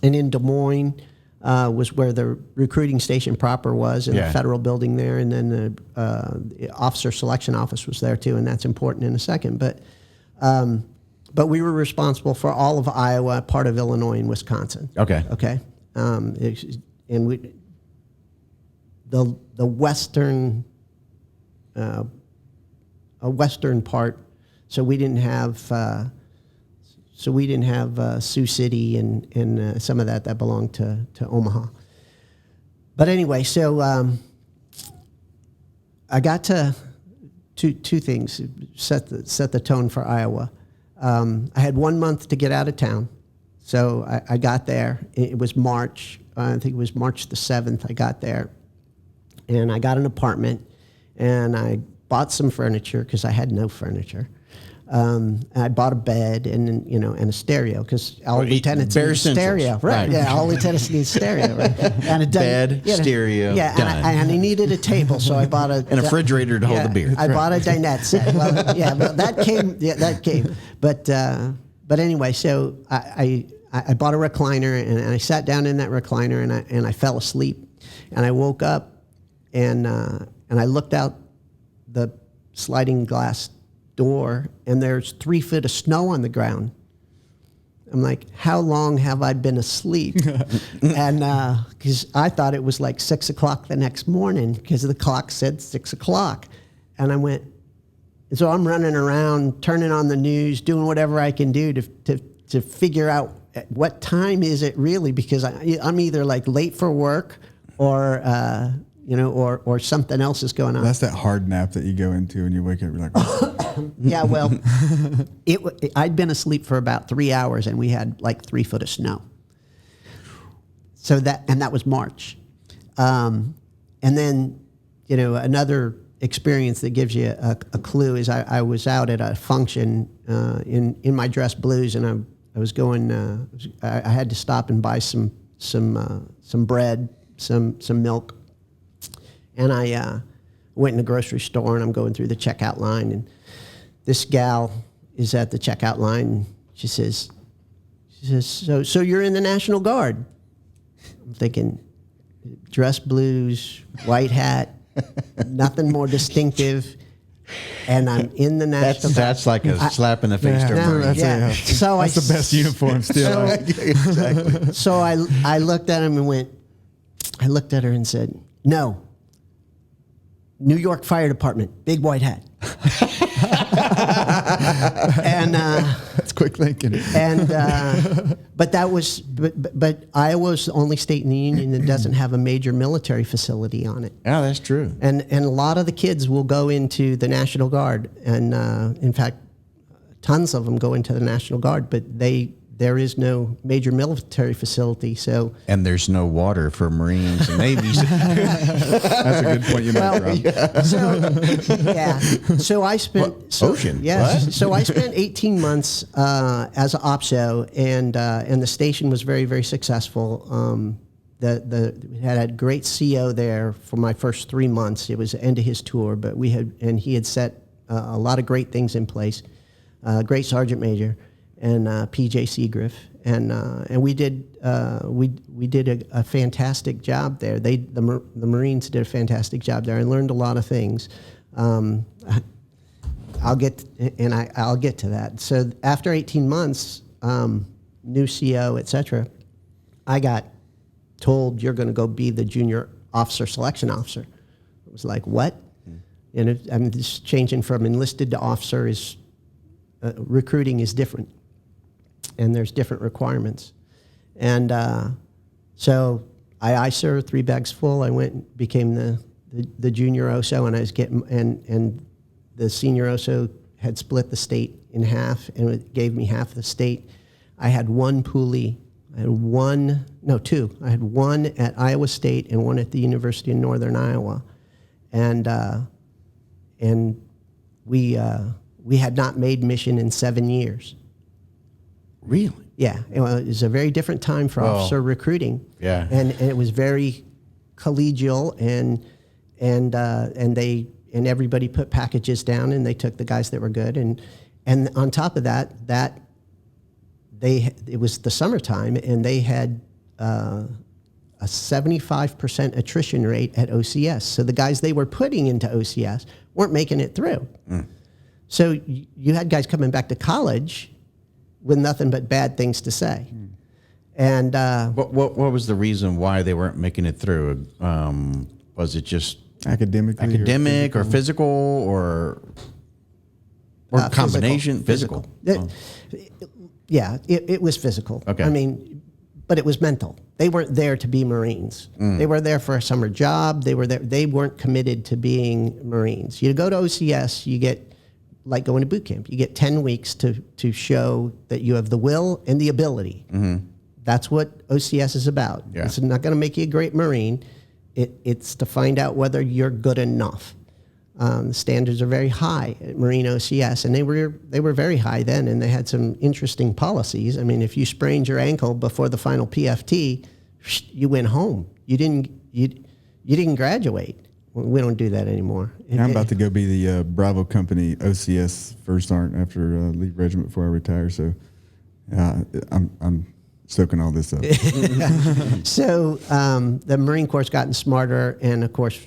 and in Des Moines was where the recruiting station proper was, in the federal building there, and then the officer selection office was there too, and that's important in a second. But we were responsible for all of Iowa, part of Illinois, and Wisconsin. Okay. And the western part. So we didn't have Sioux City and some of that belonged to Omaha. But anyway, so I got to two things set the tone for Iowa. I had 1 month to get out of town, so I got there. It was March. I think it was March the 7th. I got there, and I got an apartment, and I bought some furniture because I had no furniture. I bought a bed and a stereo because all lieutenants need stereo, right? Yeah, all lieutenants need stereo, right? And a bed, stereo, yeah, done. And I needed a table, so I bought a refrigerator to hold the beer. I bought a dinette set. Well, yeah, but that came. But anyway, so I bought a recliner and I sat down in that recliner and I fell asleep, and I woke up and I looked out the sliding glass door, and there's 3 feet of snow on the ground. I'm like, how long have I been asleep? And because I thought it was like 6 o'clock the next morning because the clock said 6 o'clock. And I went, and so I'm running around, turning on the news, doing whatever I can do to figure out what time is it really, because I'm either like late for work or or something else is going on. That's that hard nap that you go into and you wake up, you're like, yeah, well, I'd been asleep for about 3 hours and we had like 3 foot of snow. So that was March. And then, another experience that gives you a clue is I was out at a function in my dress blues, and I was going, I had to stop and buy some bread, some milk. And I went in the grocery store, and I'm going through the checkout line, and this gal is at the checkout line. And she says, so you're in the National Guard? I'm thinking, dress blues, white hat, nothing more distinctive, and I'm in the National Guard. That's like a slap in the face to a Marine. That's the best uniform still. Exactly. So I looked at him and I looked at her and said, no. New York Fire Department, big white hat. And that's quick thinking. And but Iowa's the only state in the union that doesn't have a major military facility on it. Yeah, that's true. And a lot of the kids will go into the National Guard, and in fact, tons of them go into the National Guard, but there is no major military facility, so... And there's no water for Marines and Navies. That's a good point you make, Rob. Yeah. So I spent... Ocean? Yes. What? So I spent 18 months as an OPSO, and the station was very, very successful. We had a great CO there for my first 3 months. It was the end of his tour, but he had set a lot of great things in place. great sergeant major, and P.J. Seagriff, and we did a fantastic job there. The Marines did a fantastic job there. I learned a lot of things. I'll get to that. So after 18 months, new CO, et cetera, I got told you're going to go be the junior officer selection officer. I was like, what? And I'm just changing from enlisted to officer is recruiting is different, and there's different requirements. And so I served 3 bags full. I went and became the junior OSO, and I was getting and the senior OSO had split the state in half, and it gave me half the state. I had one poolee. I had two. I had one at Iowa State and one at the University of Northern Iowa, and we had not made mission in 7 years. Really? Yeah, it was a very different time for officer recruiting. Yeah, and it was very collegial, and everybody put packages down, and they took the guys that were good, and on top of that it was the summertime, and they had a 75% attrition rate at OCS. So the guys they were putting into OCS weren't making it through. So you had guys coming back to college with nothing but bad things to say. And what was the reason why they weren't making it through? Was it just academic or physical or combination? Physical. Yeah, it was physical. Okay. I mean, but it was mental. They weren't there to be Marines. They were there for a summer job. They were there. They weren't committed to being Marines. You go to OCS, you get, like going to boot camp, you get 10 weeks to show that you have the will and the ability. That's what OCS is about. Yeah. It's not going to make you a great Marine. It's to find out whether you're good enough. The standards are very high at Marine OCS, and they were very high then, and they had some interesting policies. I mean, if you sprained your ankle before the final PFT, you went home. You didn't graduate. We don't do that anymore. I'm about to go be the Bravo Company OCS First Sergeant after leave regiment before I retire. So I'm soaking all this up. So the Marine Corps has gotten smarter, and of course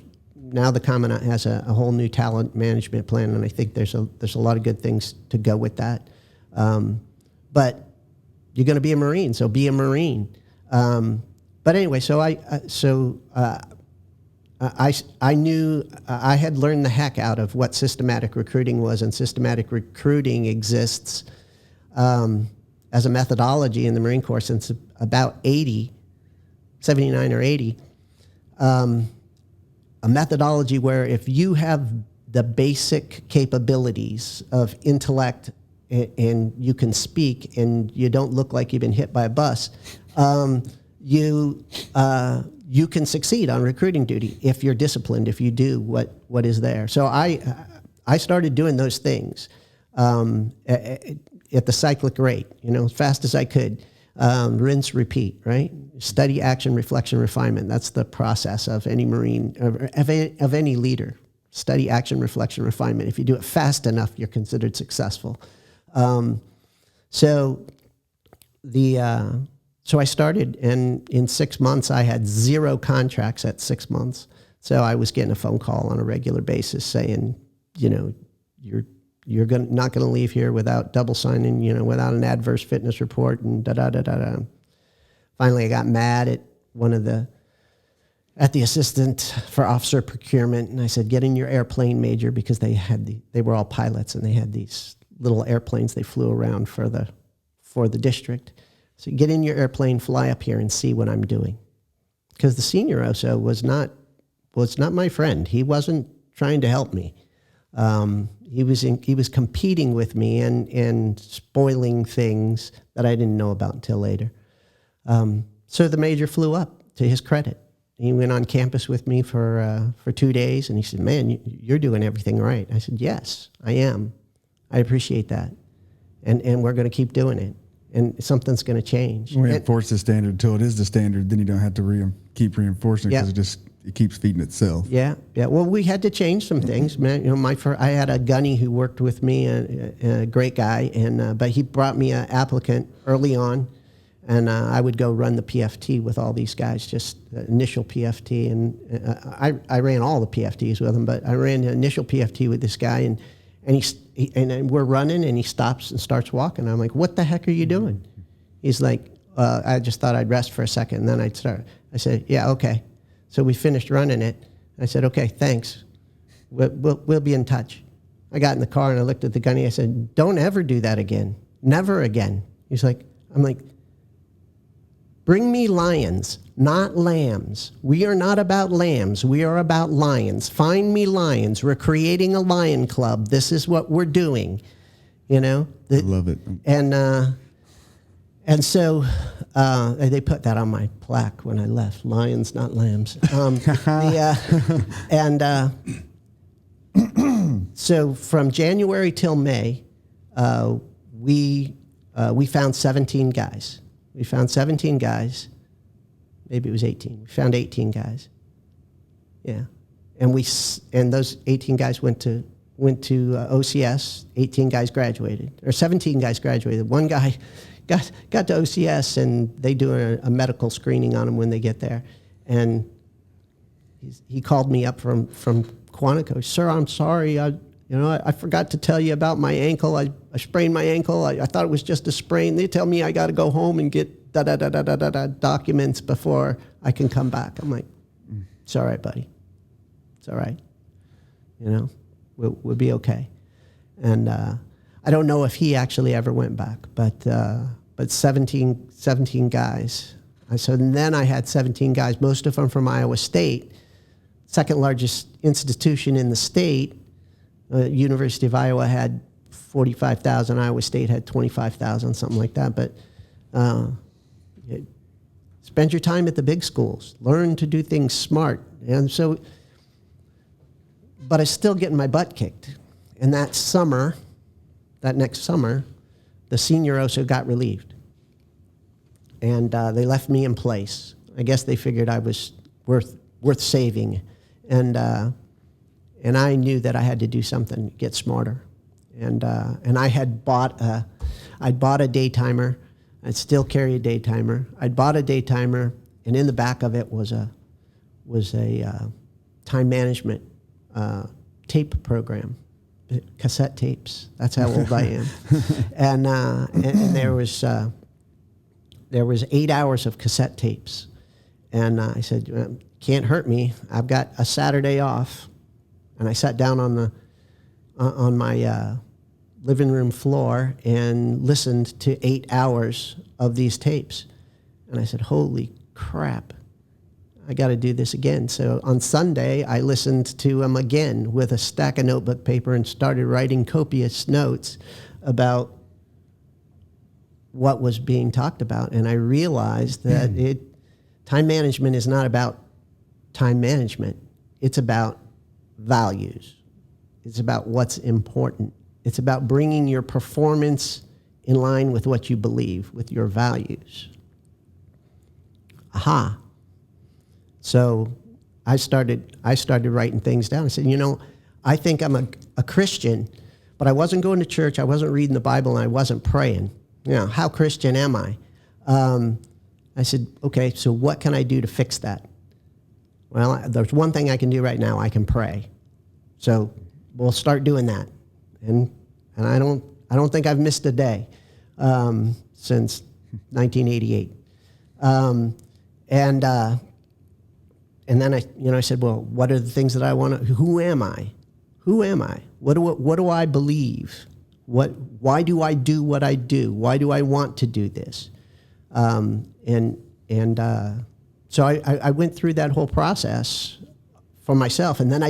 now the Commandant has a whole new talent management plan, and I think there's a lot of good things to go with that. But you're going to be a Marine, so be a Marine. But anyway, so I knew I had learned the heck out of what systematic recruiting was, and systematic recruiting exists as a methodology in the Marine Corps since about 79 or 80. A methodology where if you have the basic capabilities of intellect and you can speak and you don't look like you've been hit by a bus, you can succeed on recruiting duty if you're disciplined, if you do what is there. So I started doing those things at the cyclic rate, as fast as I could. Rinse, repeat, right? Study, action, reflection, refinement. That's the process of any Marine, of any leader. Study, action, reflection, refinement. If you do it fast enough, you're considered successful. So I started, and in 6 months, I had 0 contracts at 6 months. So I was getting a phone call on a regular basis saying, you're not going to leave here without double signing, without an adverse fitness report, and da-da-da-da-da. Finally, I got mad at the assistant for officer procurement, and I said, get in your airplane, Major, because they were all pilots, and they had these little airplanes they flew around for the district. So get in your airplane, fly up here, and see what I'm doing. Because the senior OSO was not my friend. He wasn't trying to help me. He was competing with me and spoiling things that I didn't know about until later. So the major flew up, to his credit. He went on campus with me for 2 days, and he said, man, you're doing everything right. I said, yes, I am. I appreciate that. And we're going to keep doing it. And something's going to change. Reinforce the standard until it is the standard. Then you don't have to keep reinforcing it because it just it keeps feeding itself. Yeah. Well, we had to change some things, man. You know, I had a gunny who worked with me, a great guy, but he brought me an applicant early on, and I would go run the PFT with all these guys, just the initial PFT, and I ran all the PFTs with him, but I ran the initial PFT with this guy, and we're running, and he stops and starts walking. I'm like, "What the heck are you doing?" He's like, "I just thought I'd rest for a second, and then I'd start." I said, "Yeah, okay." So we finished running it. I said, "Okay, thanks. We'll be in touch." I got in the car and I looked at the gunny. I said, "Don't ever do that again. Never again." He's like, I'm like, "Bring me lions, not lambs. We are not about lambs. We are about lions. Find me lions. We're creating a lion club. This is what we're doing." You know? I love it. And so they put that on my plaque when I left. Lions, not lambs. So from January till May, we found 17 guys. We found 17 guys. Maybe it was 18. We found 18 guys. Yeah, and those 18 guys went to OCS. 18 guys graduated, or 17 guys graduated. One guy got to OCS, and they do a medical screening on him when they get there. And he called me up from Quantico. "Sir, I'm sorry. I forgot to tell you about my ankle. I sprained my ankle. I thought it was just a sprain. They tell me I got to go home and get documents before I can come back." I'm like, "It's all right, buddy. It's all right. You know, we'll be okay." And I don't know if he actually ever went back, but 17 guys. So then I had 17 guys, most of them from Iowa State, second largest institution in the state. University of Iowa had 45,000. Iowa State had 25,000, something like that. But spend your time at the big schools. Learn to do things smart. And so, but I was still getting my butt kicked. And that next summer, the senior OSO got relieved. And they left me in place. I guess they figured I was worth saving. And I knew that I had to do something, get smarter. And I had I'd bought a daytimer. I'd still carry a daytimer. I'd bought a daytimer, and in the back of it was a time management tape program, cassette tapes. That's how old I am. And there was 8 hours of cassette tapes. And I said, "Can't hurt me. I've got a Saturday off." And I sat down on my living room floor and listened to 8 hours of these tapes. And I said, "Holy crap, I got to do this again." So on Sunday, I listened to them again with a stack of notebook paper and started writing copious notes about what was being talked about. And I realized that time management is not about time management. It's about values. It's about what's important. It's about bringing your performance in line with what you believe, with your values. Aha. So I started writing things down. I said, I think I'm a Christian, but I wasn't going to church, I wasn't reading the Bible, and I wasn't praying. How Christian am I? I said, okay, so what can I do to fix that? Well, there's one thing I can do right now. I can pray. So we'll start doing that. And I don't think I've missed a day since 1988. And then I said, well, what are the things that I want to? Who am I? Who am I? What do I believe? Why do I do what I do? Why do I want to do this? So I went through that whole process for myself, and then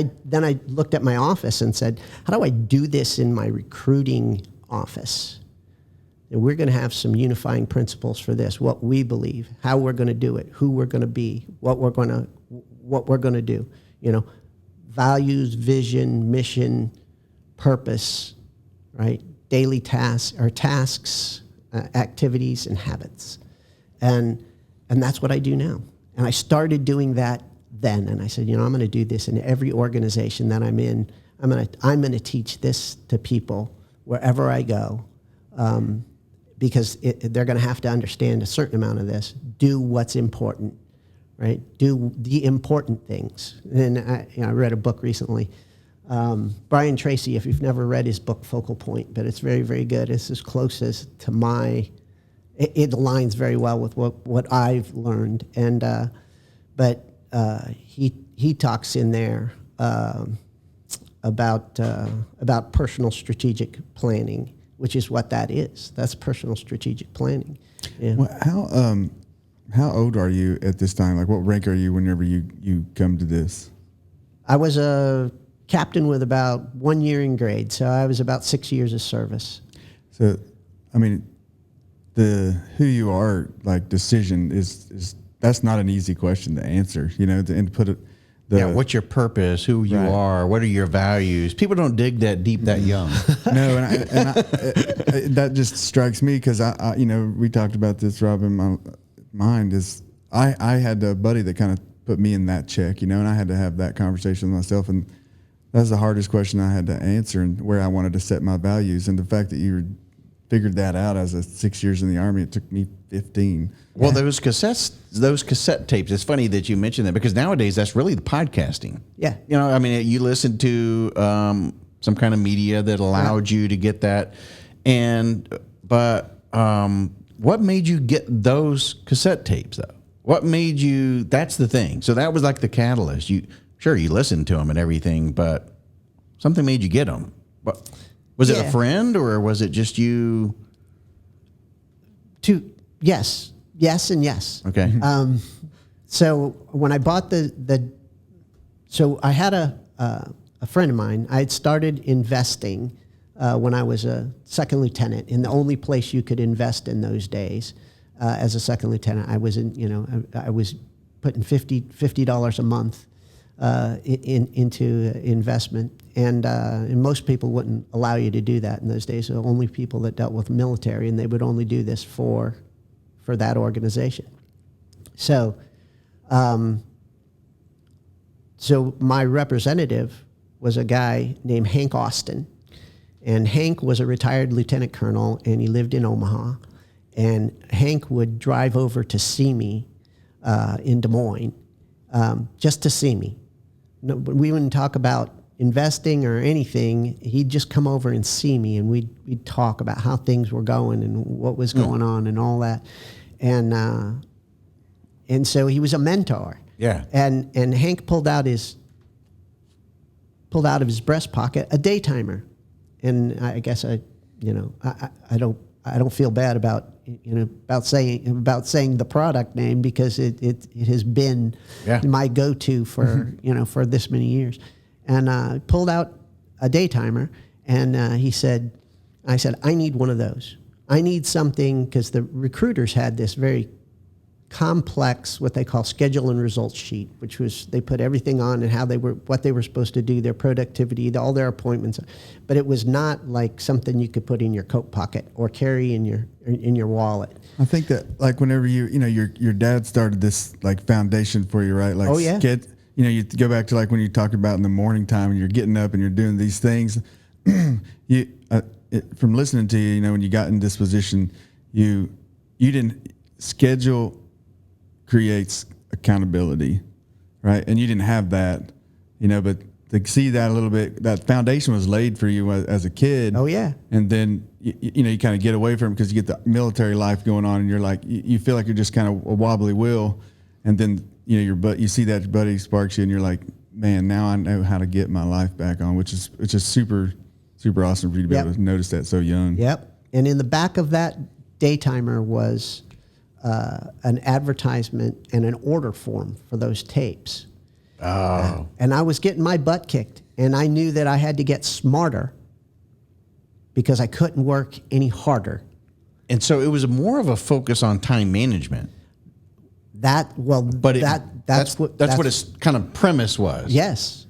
I looked at my office and said, how do I do this in my recruiting office? And we're going to have some unifying principles for this: what we believe, how we're going to do it, who we're going to be, what we're going to do. Values, vision, mission, purpose, right? Daily tasks, or tasks, activities, and habits, and that's what I do now. And I started doing that then, and I said, I'm going to do this in every organization that I'm in. I'm going to teach this to people wherever I go, because they're going to have to understand a certain amount of this. Do what's important, right? Do the important things. And I read a book recently. Brian Tracy, if you've never read his book, Focal Point, but it's very, very good. It's as close as to it aligns very well with what I've learned. And, but he talks in there about personal strategic planning, which is what that is. That's personal strategic planning. Yeah. Well, how old are you at this time? Like, what rank are you whenever you come to this? I was a captain with about 1 year in grade, so I was about 6 years of service. So, I mean, the who you are like decision is that's not an easy question to answer. And put it. What's your purpose? Who you are? What are your values? People don't dig that deep that young. No, and I, that just strikes me because I we talked about this, Rob, in my mind is I had a buddy that kind of put me in that check, and I had to have that conversation with myself, and that's the hardest question I had to answer, and where I wanted to set my values, and the fact that you figured that out as a 6 years in the Army, it took me 15. Well, those cassette tapes, it's funny that you mentioned that because nowadays that's really the podcasting. Yeah. You listen to some kind of media that allowed you to get that. But what made you get those cassette tapes though? What made you, that's the thing. So that was like the catalyst. You listened to them and everything, but something made you get them. But was it a friend or was it just you? Yes, and yes. Okay. So when I bought so I had a friend of mine. I had started investing when I was a second lieutenant, and the only place you could invest in those days as a second lieutenant, I was I was putting $50 a month into investment, and most people wouldn't allow you to do that in those days. So only people that dealt with military, and they would only do this for that organization. So, so my representative was a guy named Hank Austin, and Hank was a retired lieutenant colonel, and he lived in Omaha. And Hank would drive over to see me in Des Moines, just to see me. No, we wouldn't talk about investing or anything. He'd just come over and see me, and we'd talk about how things were going and what was going on and all that. And so he was a mentor. Yeah. And Hank pulled out of his breast pocket a day timer, and I guess I don't feel bad about saying the product name because it has been my go-to for for this many years. And pulled out a day timer, and I said, I need one of those. I need something, because the recruiters had this very complex, what they call schedule and results sheet, which was they put everything on and what they were supposed to do, their productivity, all their appointments, but it was not like something you could put in your coat pocket or carry in your wallet. I think that like whenever your dad started this like foundation for you, right? Like you go back to like when you talk about in the morning time and you're getting up and you're doing these things. From listening to you, when you got in this position, you didn't schedule creates accountability, right? And you didn't have that, but to see that a little bit, that foundation was laid for you as a kid. Oh yeah. And then you kind of get away from it because you get the military life going on, and you're like you feel like you're just kind of a wobbly wheel, and then you see that your buddy sparks you, and you're like, man, now I know how to get my life back on, which is super super awesome for you to be able to notice that so young. Yep. And in the back of that day timer was an advertisement and an order form for those tapes. Oh. And I was getting my butt kicked, and I knew that I had to get smarter because I couldn't work any harder. And so it was more of a focus on time management. That's what its kind of premise was. Yes.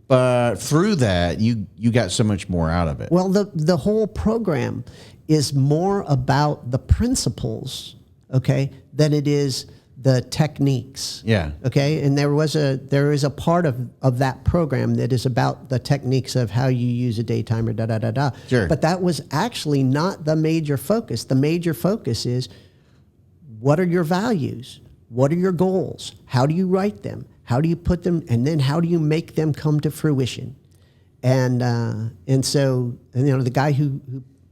But through that, you got so much more out of it. Well, the whole program is more about the principles, okay, than it is the techniques. Yeah. Okay. And there is a part of that program that is about the techniques of how you use a day timer, da da da da. Sure. But that was actually not the major focus. The major focus is, what are your values? What are your goals? How do you write them? How do you put them? And then how do you make them come to fruition? And so the guy who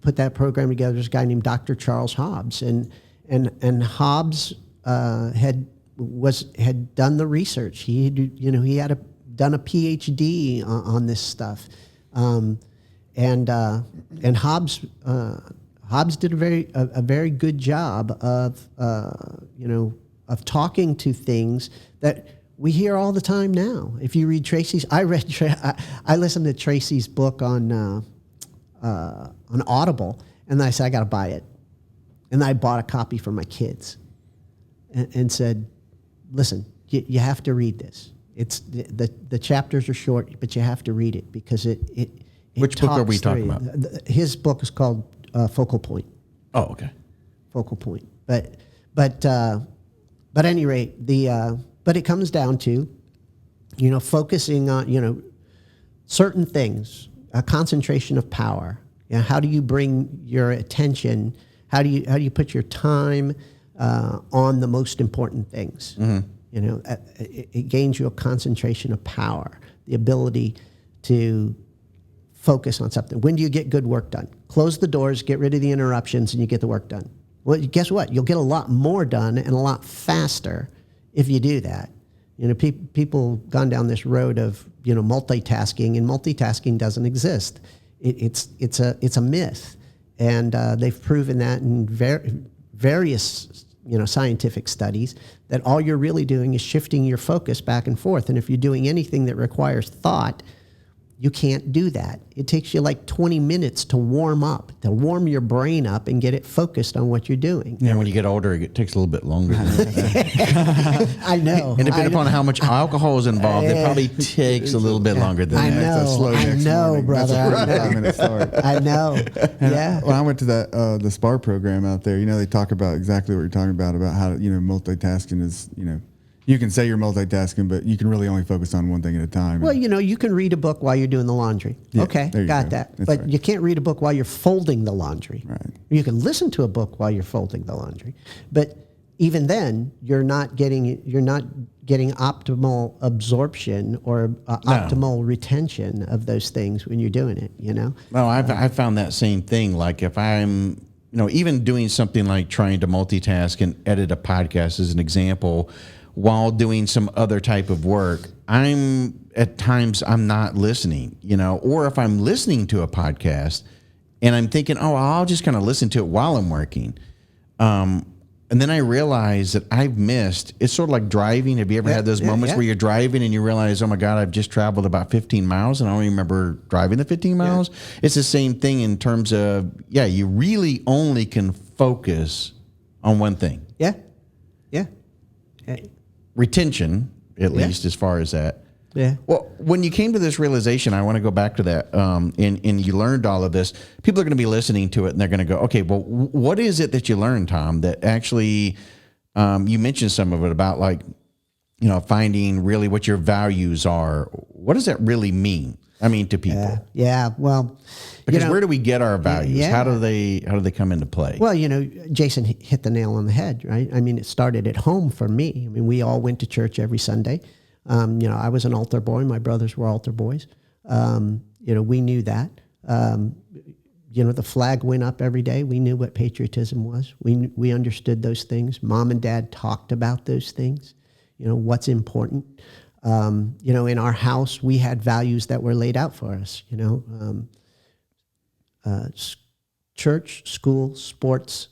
put that program together is a guy named Dr. Charles Hobbs, and Hobbs had done the research. He had done a PhD on this stuff, and Hobbs did a very good job of talking to things that we hear all the time now. If you read Tracy's, I listened to Tracy's book on Audible, and I said, I got to buy it. And I bought a copy for my kids and said, listen, you have to read this. It's the chapters are short, but you have to read it because it Which book are we talking about? His book is called Focal Point. Oh, okay. Focal Point. But at any rate, but it comes down to, focusing on, certain things, a concentration of power. How do you bring your attention? How do you put your time on the most important things? Mm-hmm. It gains you a concentration of power, the ability to focus on something. When do you get good work done? Close the doors, get rid of the interruptions, and you get the work done. Well, guess what? You'll get a lot more done and a lot faster if you do that. People gone down this road of multitasking, and multitasking doesn't exist. It's a myth, and they've proven that in various scientific studies that all you're really doing is shifting your focus back and forth. And if you're doing anything that requires thought, you can't do that. It takes you like 20 minutes to warm your brain up and get it focused on what you're doing. Yeah, when you get older, it takes a little bit longer. I know. And depending upon how much alcohol is involved, it probably takes a little bit longer than I that. know. It's a slow next morning. Brother. That's a 45-minute start. I know. Yeah. When I went to the SPAR program out there, they talk about exactly what you're talking about how multitasking is, you can say you're multitasking, but you can really only focus on one thing at a time. Well, you can read a book while you're doing the laundry. Yeah, okay, got that. That's but right. You can't read a book while you're folding the laundry. Right. You can listen to a book while you're folding the laundry. But even then, you're not getting optimal absorption or optimal retention of those things when you're doing it, No, I've found that same thing. Like if I'm, even doing something like trying to multitask and edit a podcast as an example, while doing some other type of work, at times I'm not listening, or if I'm listening to a podcast and I'm thinking, I'll just kind of listen to it while I'm working. And then I realize that I've missed, it's sort of like driving. Have you ever had those moments where you're driving and you realize, oh my God, I've just traveled about 15 miles and I don't even remember driving the 15 miles? Yeah. It's the same thing in terms of, you really only can focus on one thing. Yeah. Yeah. Retention, at least as far as that. Yeah. Well, when you came to this realization, I want to go back to that, and you learned all of this, people are going to be listening to it and they're going to go, okay, well, what is it that you learned, Tom, that actually, you mentioned some of it about finding really what your values are. What does that really mean? To people. Yeah. Well, because where do we get our values? Yeah. How do they come into play? Well, Jason hit the nail on the head, right? It started at home for me. We all went to church every Sunday. I was an altar boy. My brothers were altar boys. We knew that. The flag went up every day. We knew what patriotism was. We understood those things. Mom and Dad talked about those things. What's important. In our house, we had values that were laid out for us, church, school, sports,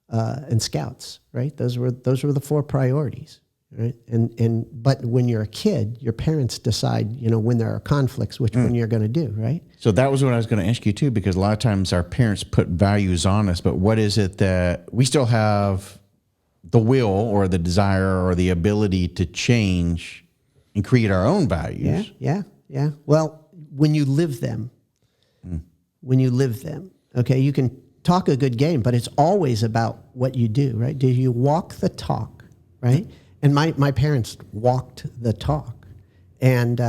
and scouts, right? Those were the four priorities, right? But when you're a kid, your parents decide, when there are conflicts, which one you're going to do, right? So that was what I was going to ask you too, because a lot of times our parents put values on us, but what is it that we still have the will or the desire or the ability to change and create our own values? Yeah. Well, when you live them, okay, you can talk a good game, but it's always about what you do, right? Do you walk the talk, right? And my parents walked the talk, and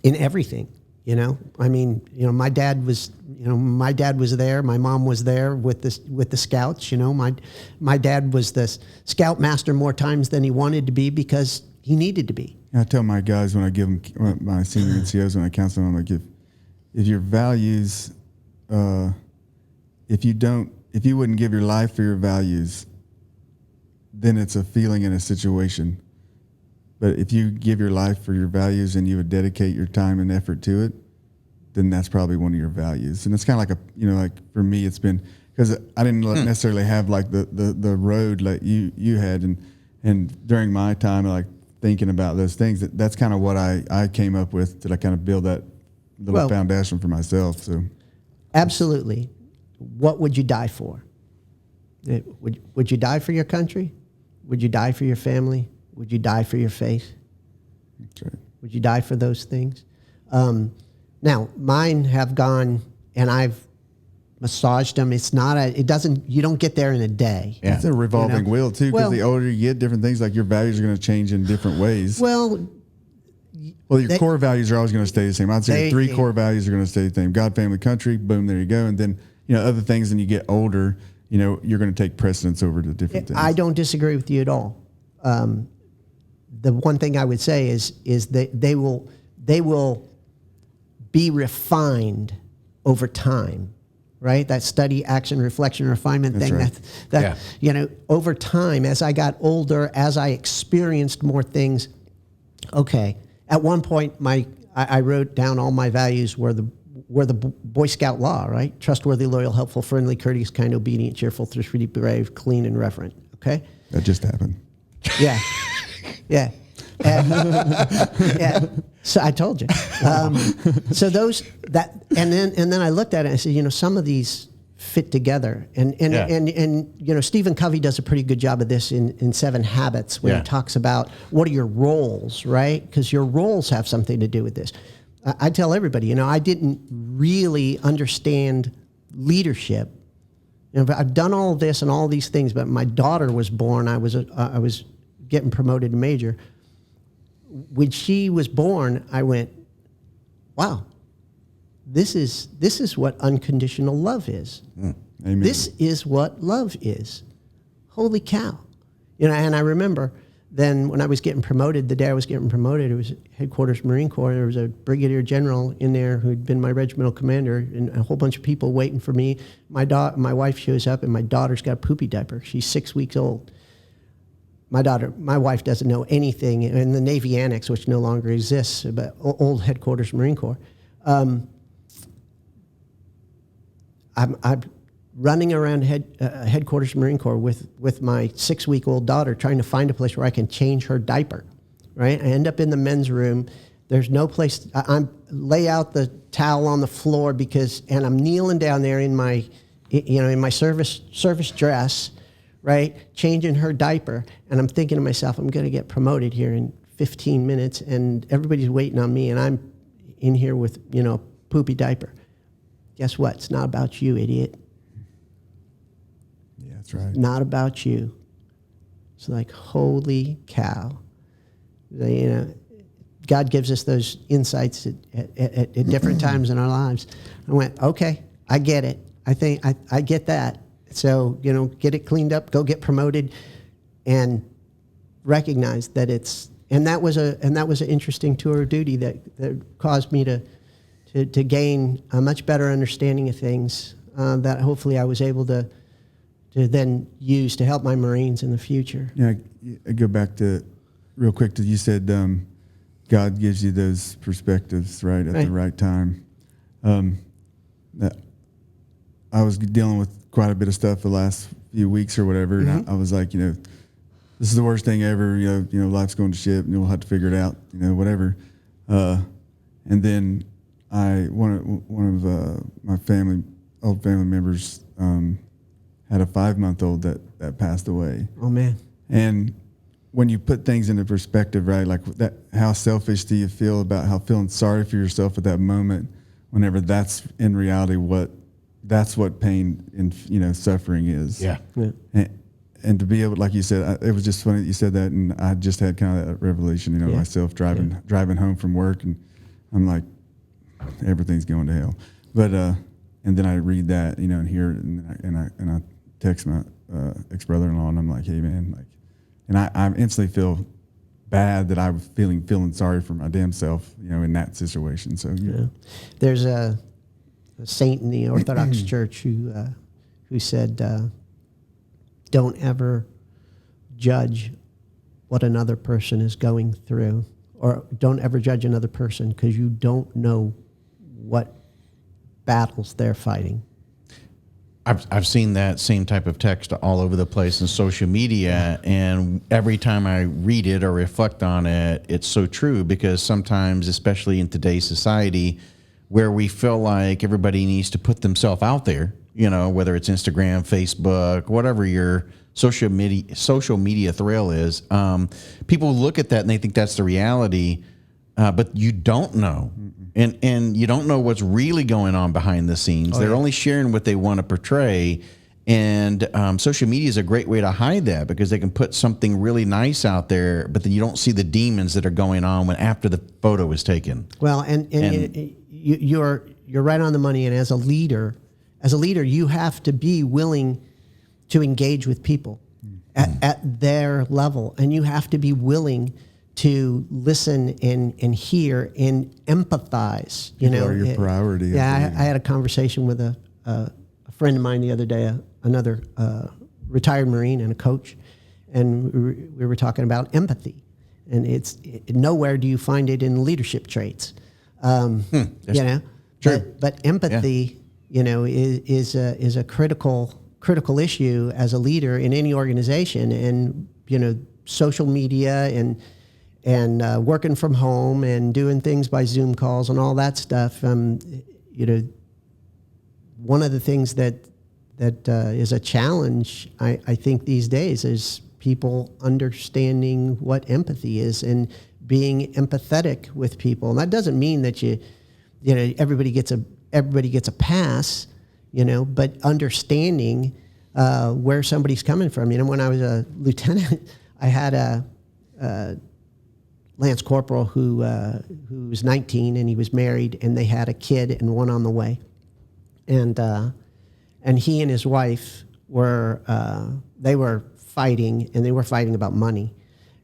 in everything, you know. I mean, you know, my dad was there. My mom was there with the scouts. You know, my dad was the scout master more times than he wanted to be because he needed to be. I tell my guys when I give them my senior NCOs when I counsel them, I'm like, if your values, if you wouldn't give your life for your values, then it's a feeling in a situation. But if you give your life for your values and you would dedicate your time and effort to it, then that's probably one of your values. And it's kind of like like for me, it's been, because I didn't necessarily have like the road like you had. And during my time, like thinking about those things, that's kind of what I came up with to like kind of build that little foundation for myself. So absolutely. What would you die for? Would you die for your country? Would you die for your family? Would you die for your faith? That's right. Would you die for those things? Now, mine have gone, and I've massaged them. It's not you don't get there in a day. Yeah. It's a revolving wheel too, because the older you get, different things like your values are going to change in different ways. Well, your core values are always going to stay the same. I'd say your three core values are going to stay the same. God, family, country, boom, there you go. And then, other things, when you get older, you're going to take precedence over the different things. I don't disagree with you at all. The one thing I would say is that they will be refined over time, right? That study, action, reflection, refinement thing. Right. Over time, as I got older, as I experienced more things. Okay, at one point, I wrote down all my values were the Boy Scout law, right? Trustworthy, loyal, helpful, friendly, courteous, kind, obedient, cheerful, thrifty, brave, clean, and reverent. Okay, that just happened. Yeah. Yeah. Yeah. So I told you. So and then I looked at it and I said, some of these fit together. And Stephen Covey does a pretty good job of this in 7 Habits when he talks about what are your roles, right? Because your roles have something to do with this. I tell everybody, I didn't really understand leadership. I've done all this and all these things, but my daughter was born. I was getting promoted to major. When she was born, I went, wow, this is what unconditional love is. Amen. This is what love is. Holy cow. And I remember then when I was getting promoted, the day I was getting promoted, it was headquarters Marine Corps. There was a brigadier general in there who'd been my regimental commander, and a whole bunch of people waiting for me. My wife shows up, and my daughter's got a poopy diaper. She's 6 weeks old. My wife doesn't know anything in the Navy Annex, which no longer exists, but old headquarters Marine Corps. I'm running around headquarters Marine Corps with my 6-week-old daughter, trying to find a place where I can change her diaper. Right? I end up in the men's room. There's no place. I lay out the towel on the floor and I'm kneeling down there in my service dress. Right, changing her diaper, and I'm thinking to myself, I'm going to get promoted here in 15 minutes, and everybody's waiting on me, and I'm in here with a poopy diaper. Guess what? It's not about you, idiot. Yeah, that's right. Not about you. It's like, holy cow. God gives us those insights at different times in our lives. I went, okay, I get it. I think I get that. So, get it cleaned up, go get promoted, and recognize that that was an interesting tour of duty that caused me to gain a much better understanding of things that hopefully I was able to then use to help my Marines in the future. Yeah, I go back to real quick to you said God gives you those perspectives right at the right time. That I was dealing with quite a bit of stuff the last few weeks or whatever, and I was like, this is the worst thing ever. Life's going to shit, and you'll have to figure it out. Whatever. And then one of my old family members had a 5-month-old that passed away. Oh man! And when you put things into perspective, right, like that, how selfish do you feel about feeling sorry for yourself at that moment? Whenever that's in reality that's what pain and suffering is. Yeah. and to be able, like you said, it was just funny that you said that, and I just had kind of that revelation, myself driving home from work, and I'm like, everything's going to hell. But and then I read that, and hear it, and I text my ex-brother-in-law, and I'm like, hey man, like, and I instantly feel bad that I was feeling sorry for my damn self, in that situation. So there's a saint in the Orthodox Church who said, don't ever judge what another person is going through, or don't ever judge another person because you don't know what battles they're fighting. I've seen that same type of text all over the place in social media, and every time I read it or reflect on it, it's so true, because sometimes, especially in today's society, where we feel like everybody needs to put themselves out there, whether it's Instagram, Facebook, whatever your social media thrill is, people look at that and they think that's the reality, but you don't know. And you don't know what's really going on behind the scenes. They're only sharing what they want to portray. And social media is a great way to hide that, because they can put something really nice out there, but then you don't see the demons that are going on after the photo is taken. Well, and you're right on the money. And as a leader, you have to be willing to engage with people at their level, and you have to be willing to listen and hear and empathize. People are your priority. Yeah, I had a conversation with a friend of mine the other day, another retired Marine and a coach, and we were talking about empathy. And nowhere do you find it in leadership traits. True. But empathy, is a critical issue as a leader in any organization. And social media and working from home and doing things by Zoom calls and all that stuff. One of the things that is a challenge, I think these days, is people understanding what empathy is and being empathetic with people. And that doesn't mean that everybody gets a pass, but understanding where somebody's coming from. When I was a lieutenant, I had a Lance Corporal who was 19, and he was married, and they had a kid and one on the way. And he and his wife were fighting, and they were fighting about money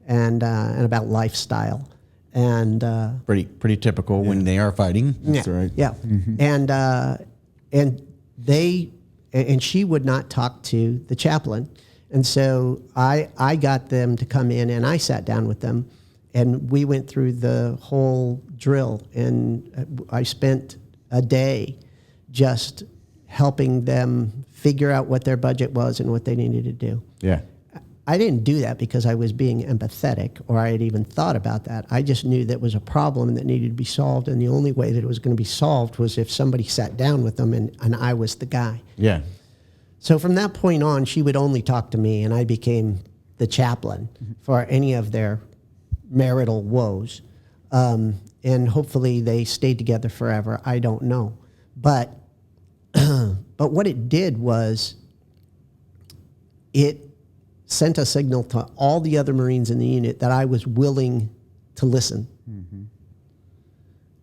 and about lifestyle. And pretty typical when they are fighting. That's right. Yeah. And she would not talk to the chaplain. And so I got them to come in, and I sat down with them, and we went through the whole drill. And I spent a day just helping them figure out what their budget was and what they needed to do. Yeah. I didn't do that because I was being empathetic or I had even thought about that. I just knew that was a problem that needed to be solved, and the only way that it was going to be solved was if somebody sat down with them and I was the guy. Yeah. So from that point on, she would only talk to me, and I became the chaplain for any of their marital woes. And hopefully they stayed together forever. I don't know. But what it did was it sent a signal to all the other Marines in the unit that I was willing to listen. Mm-hmm.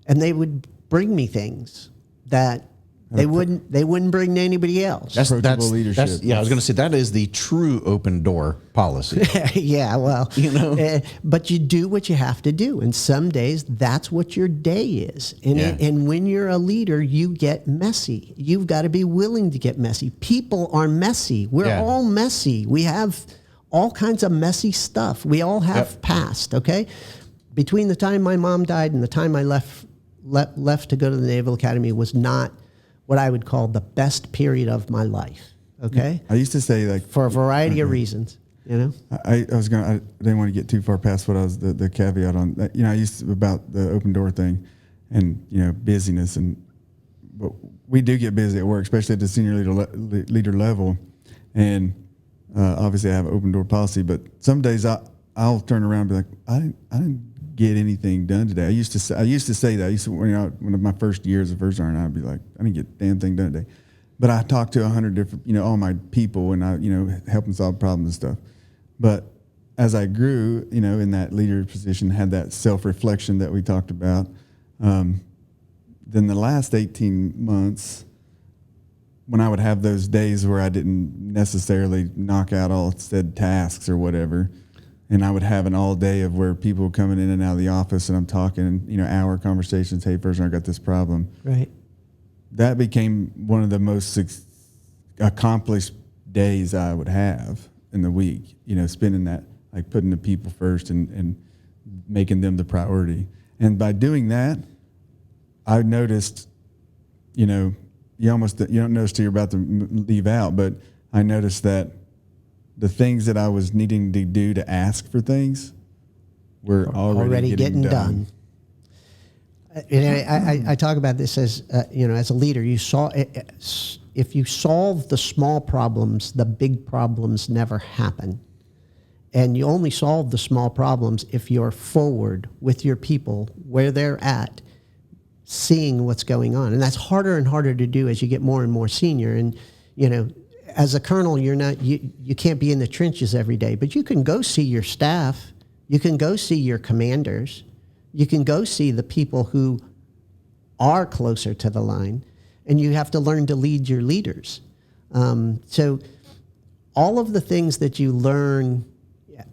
And they would bring me things that they wouldn't bring to anybody else. That's leadership. I was going to say that is the true open door policy. Yeah, well, but you do what you have to do, and some days that's what your day is. And when you're a leader, you get messy. You've got to be willing to get messy. People are messy. We're all messy. We have all kinds of messy stuff. We all have past. Okay, between the time my mom died and the time I left to go to the Naval Academy was not what I would call the best period of my life. Okay, I used to say, like, for a variety of reasons. I didn't want to get too far past what I was the caveat on that. I used to, about the open door thing, and busyness, but we do get busy at work, especially at the senior leader level, and obviously I have an open door policy. But some days I'll turn around and be like, I didn't get anything done today. I used to say that. One of my first years of First Sergeant, I'd be like, I didn't get a damn thing done today. But I talked to 100 different, all my people, and I, help them solve problems and stuff. But as I grew, in that leader position, had that self-reflection that we talked about. Then the last 18 months, when I would have those days where I didn't necessarily knock out all said tasks or whatever, and I would have an all day of where people coming in and out of the office, and I'm talking, hour conversations. Hey, person, I got this problem. Right. That became one of the most accomplished days I would have in the week, spending that, like putting the people first and making them the priority. And by doing that, I noticed, you don't notice till you're about to leave out, but I noticed that the things that I was needing to do to ask for things were already getting done. I talk about this as as a leader. If you solve the small problems, the big problems never happen. And you only solve the small problems if you're forward with your people where they're at, seeing what's going on. And that's harder and harder to do as you get more and more senior. And as a colonel, you can't be in the trenches every day, but you can go see your staff, you can go see your commanders. You can go see the people who are closer to the line, and you have to learn to lead your leaders. So all of the things that you learn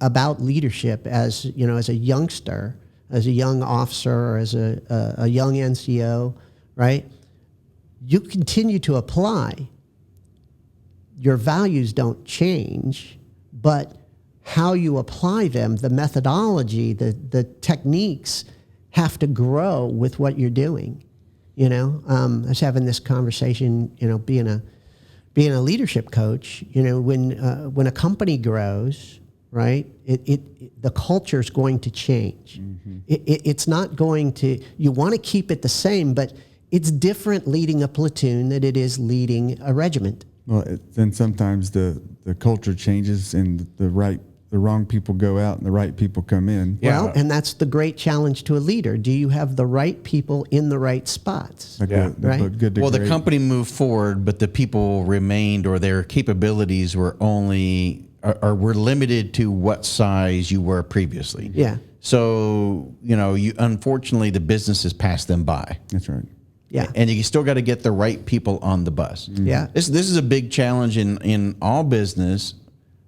about leadership as a youngster, as a young officer, or as a young NCO, right? You continue to apply. Your values don't change, but how you apply them, the methodology, the techniques have to grow with what you're doing. I was having this conversation, being a leadership coach, when a company grows, right, the culture is going to change. Mm-hmm. It's not going to, you want to keep it the same, but it's different leading a platoon than it is leading a regiment. Well, then sometimes the culture changes and the wrong people go out and the right people come in. Yeah. Well, and that's the great challenge to a leader. Do you have the right people in the right spots? Right. The company moved forward, but the people remained, or their capabilities were were limited to what size you were previously. Yeah. So, unfortunately, the business has passed them by. That's right. Yeah. And you still got to get the right people on the bus. Mm-hmm. Yeah. This is a big challenge in all business.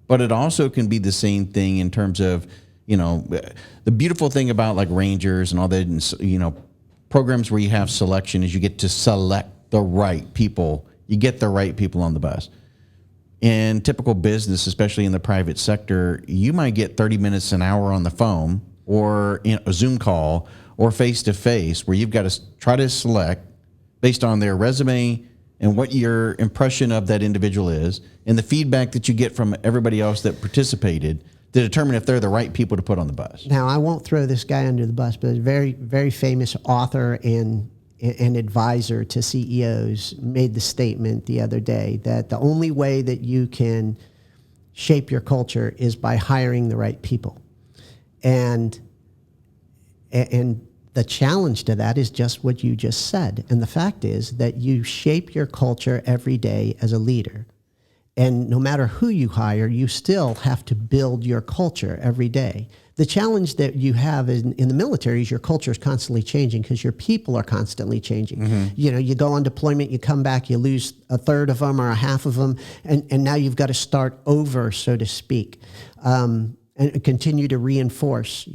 But it also can be the same thing in terms of, the beautiful thing about like Rangers and all that, programs where you have selection is you get to select the right people. You get the right people on the bus. In typical business, especially in the private sector, you might get 30 minutes, an hour on the phone or a Zoom call or face-to-face where you've got to try to select based on their resume and what your impression of that individual is, and the feedback that you get from everybody else that participated to determine if they're the right people to put on the bus. Now, I won't throw this guy under the bus, but a very, very famous author and advisor to CEOs made the statement the other day that the only way that you can shape your culture is by hiring the right people. And the challenge to that is just what you just said. And the fact is that you shape your culture every day as a leader. And no matter who you hire, you still have to build your culture every day. The challenge that you have in the military is your culture is constantly changing because your people are constantly changing. Mm-hmm. You go on deployment, you come back, you lose a third of them or a half of them, and now you've got to start over, so to speak, and continue to reinforce.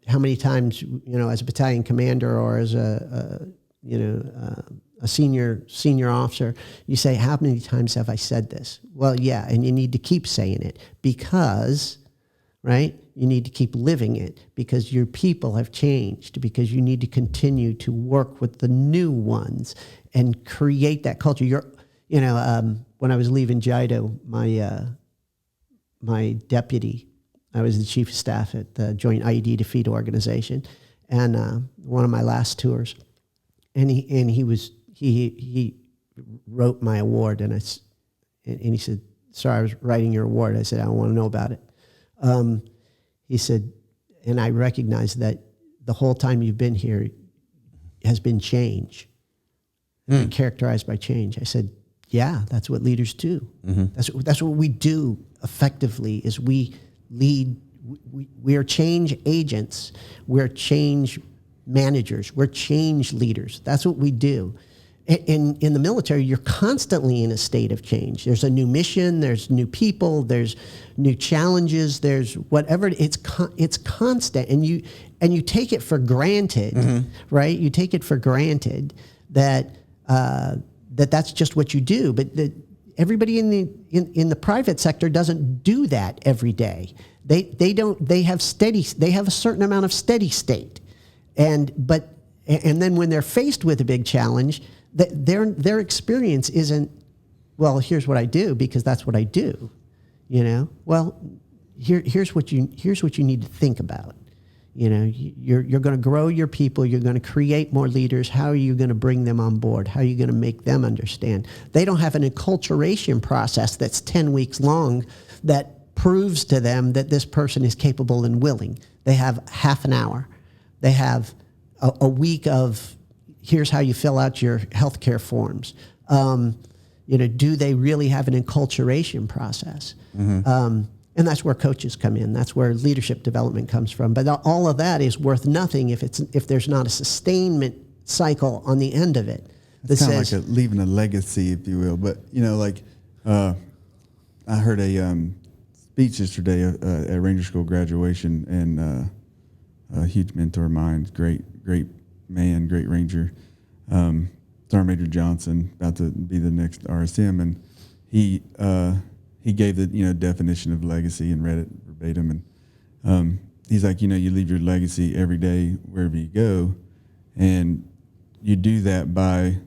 How many times, as a battalion commander or as a senior officer, you say, how many times have I said this? Well, yeah, and you need to keep saying it because, right, you need to keep living it because your people have changed, because you need to continue to work with the new ones and create that culture. When I was leaving JIDO, my deputy, I was the chief of staff at the Joint IED Defeat Organization, and one of my last tours, and he wrote my award, and he said, "Sir, I was writing your award." I said, "I don't want to know about it." He said, and I recognize that the whole time you've been here has been change, been characterized by change. I said, Yeah, that's what leaders do. That's what we do effectively. Is we lead. We are change agents. We're change managers. We're change leaders. That's what we do. In the military, you're constantly in a state of change. There's a new mission. There's new people. There's new challenges. There's whatever. It's constant, and you take it for granted, right? You take it for granted that that's just what you do. But everybody in the private sector doesn't do that every day. They don't. They have a certain amount of steady state, and then when they're faced with a big challenge, their experience isn't, well, here's what I do because that's what I do, Well, here's what you need to think about. You're going to grow your people. You're going to create more leaders. How are you going to bring them on board? How are you going to make them understand? They don't have an enculturation process that's 10 weeks long that proves to them that this person is capable and willing. They have half an hour. They have a week of, here's how you fill out your healthcare forms. Do they really have an enculturation process? And that's where coaches come in. That's where leadership development comes from. But all of that is worth nothing if there's not a sustainment cycle on the end of it. It's kind of like leaving a legacy, if you will. But I heard a speech yesterday at Ranger School graduation, and a huge mentor of mine, great man, great Ranger, Sergeant Major Johnson, about to be the next RSM, and he gave the definition of legacy and read it verbatim, and he's like, you leave your legacy every day wherever you go, and you do that by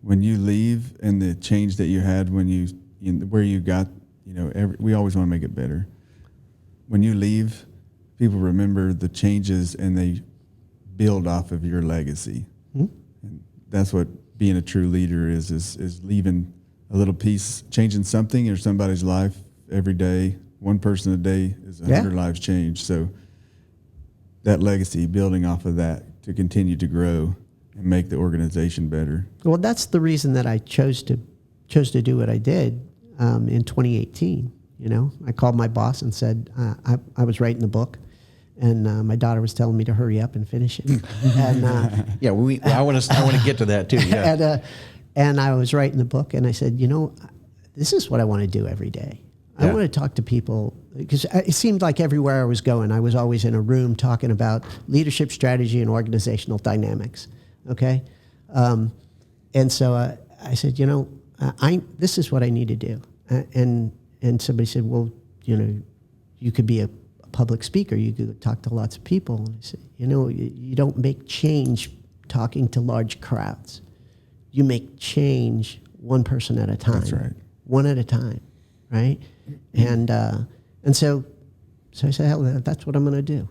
when you leave and the change that you had when where you got, we always want to make it better. When you leave, people remember the changes and they build off of your legacy. And that's what being a true leader is leaving a little piece, changing something or somebody's life every day. One person a day is 100 lives changed. So that legacy, building off of that to continue to grow and make the organization better. Well, that's the reason that I chose to do what I did in 2018. I called my boss and said I was writing the book. And my daughter was telling me to hurry up and finish it. And I want to get to that too. Yeah. And I was writing the book, and I said, this is what I want to do every day. I want to talk to people, because it seemed like everywhere I was going, I was always in a room talking about leadership strategy and organizational dynamics. Okay, and so I said, this is what I need to do. And somebody said, well, you could be a public speaker, you could talk to lots of people. And I said, you don't make change talking to large crowds. You make change one person at a time. That's right. One at a time, right? And so I said, hell, that's what I'm going to do.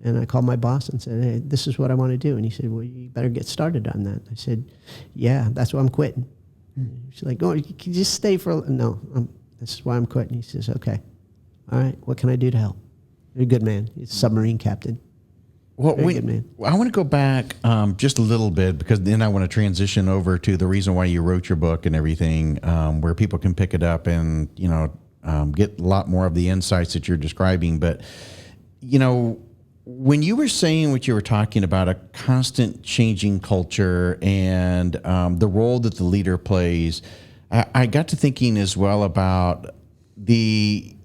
And I called my boss and said, hey, this is what I want to do. And he said, well, you better get started on that. I said, yeah, that's why I'm quitting. She's like, oh, you can just stay no, this is why I'm quitting. He says, okay, all right, what can I do to help? You're a good man. He's a submarine captain. Well, good man. I want to go back just a little bit, because then I want to transition over to the reason why you wrote your book and everything, where people can pick it up and get a lot more of the insights that you're describing. But when you were saying what you were talking about, a constant changing culture and the role that the leader plays, I got to thinking as well about the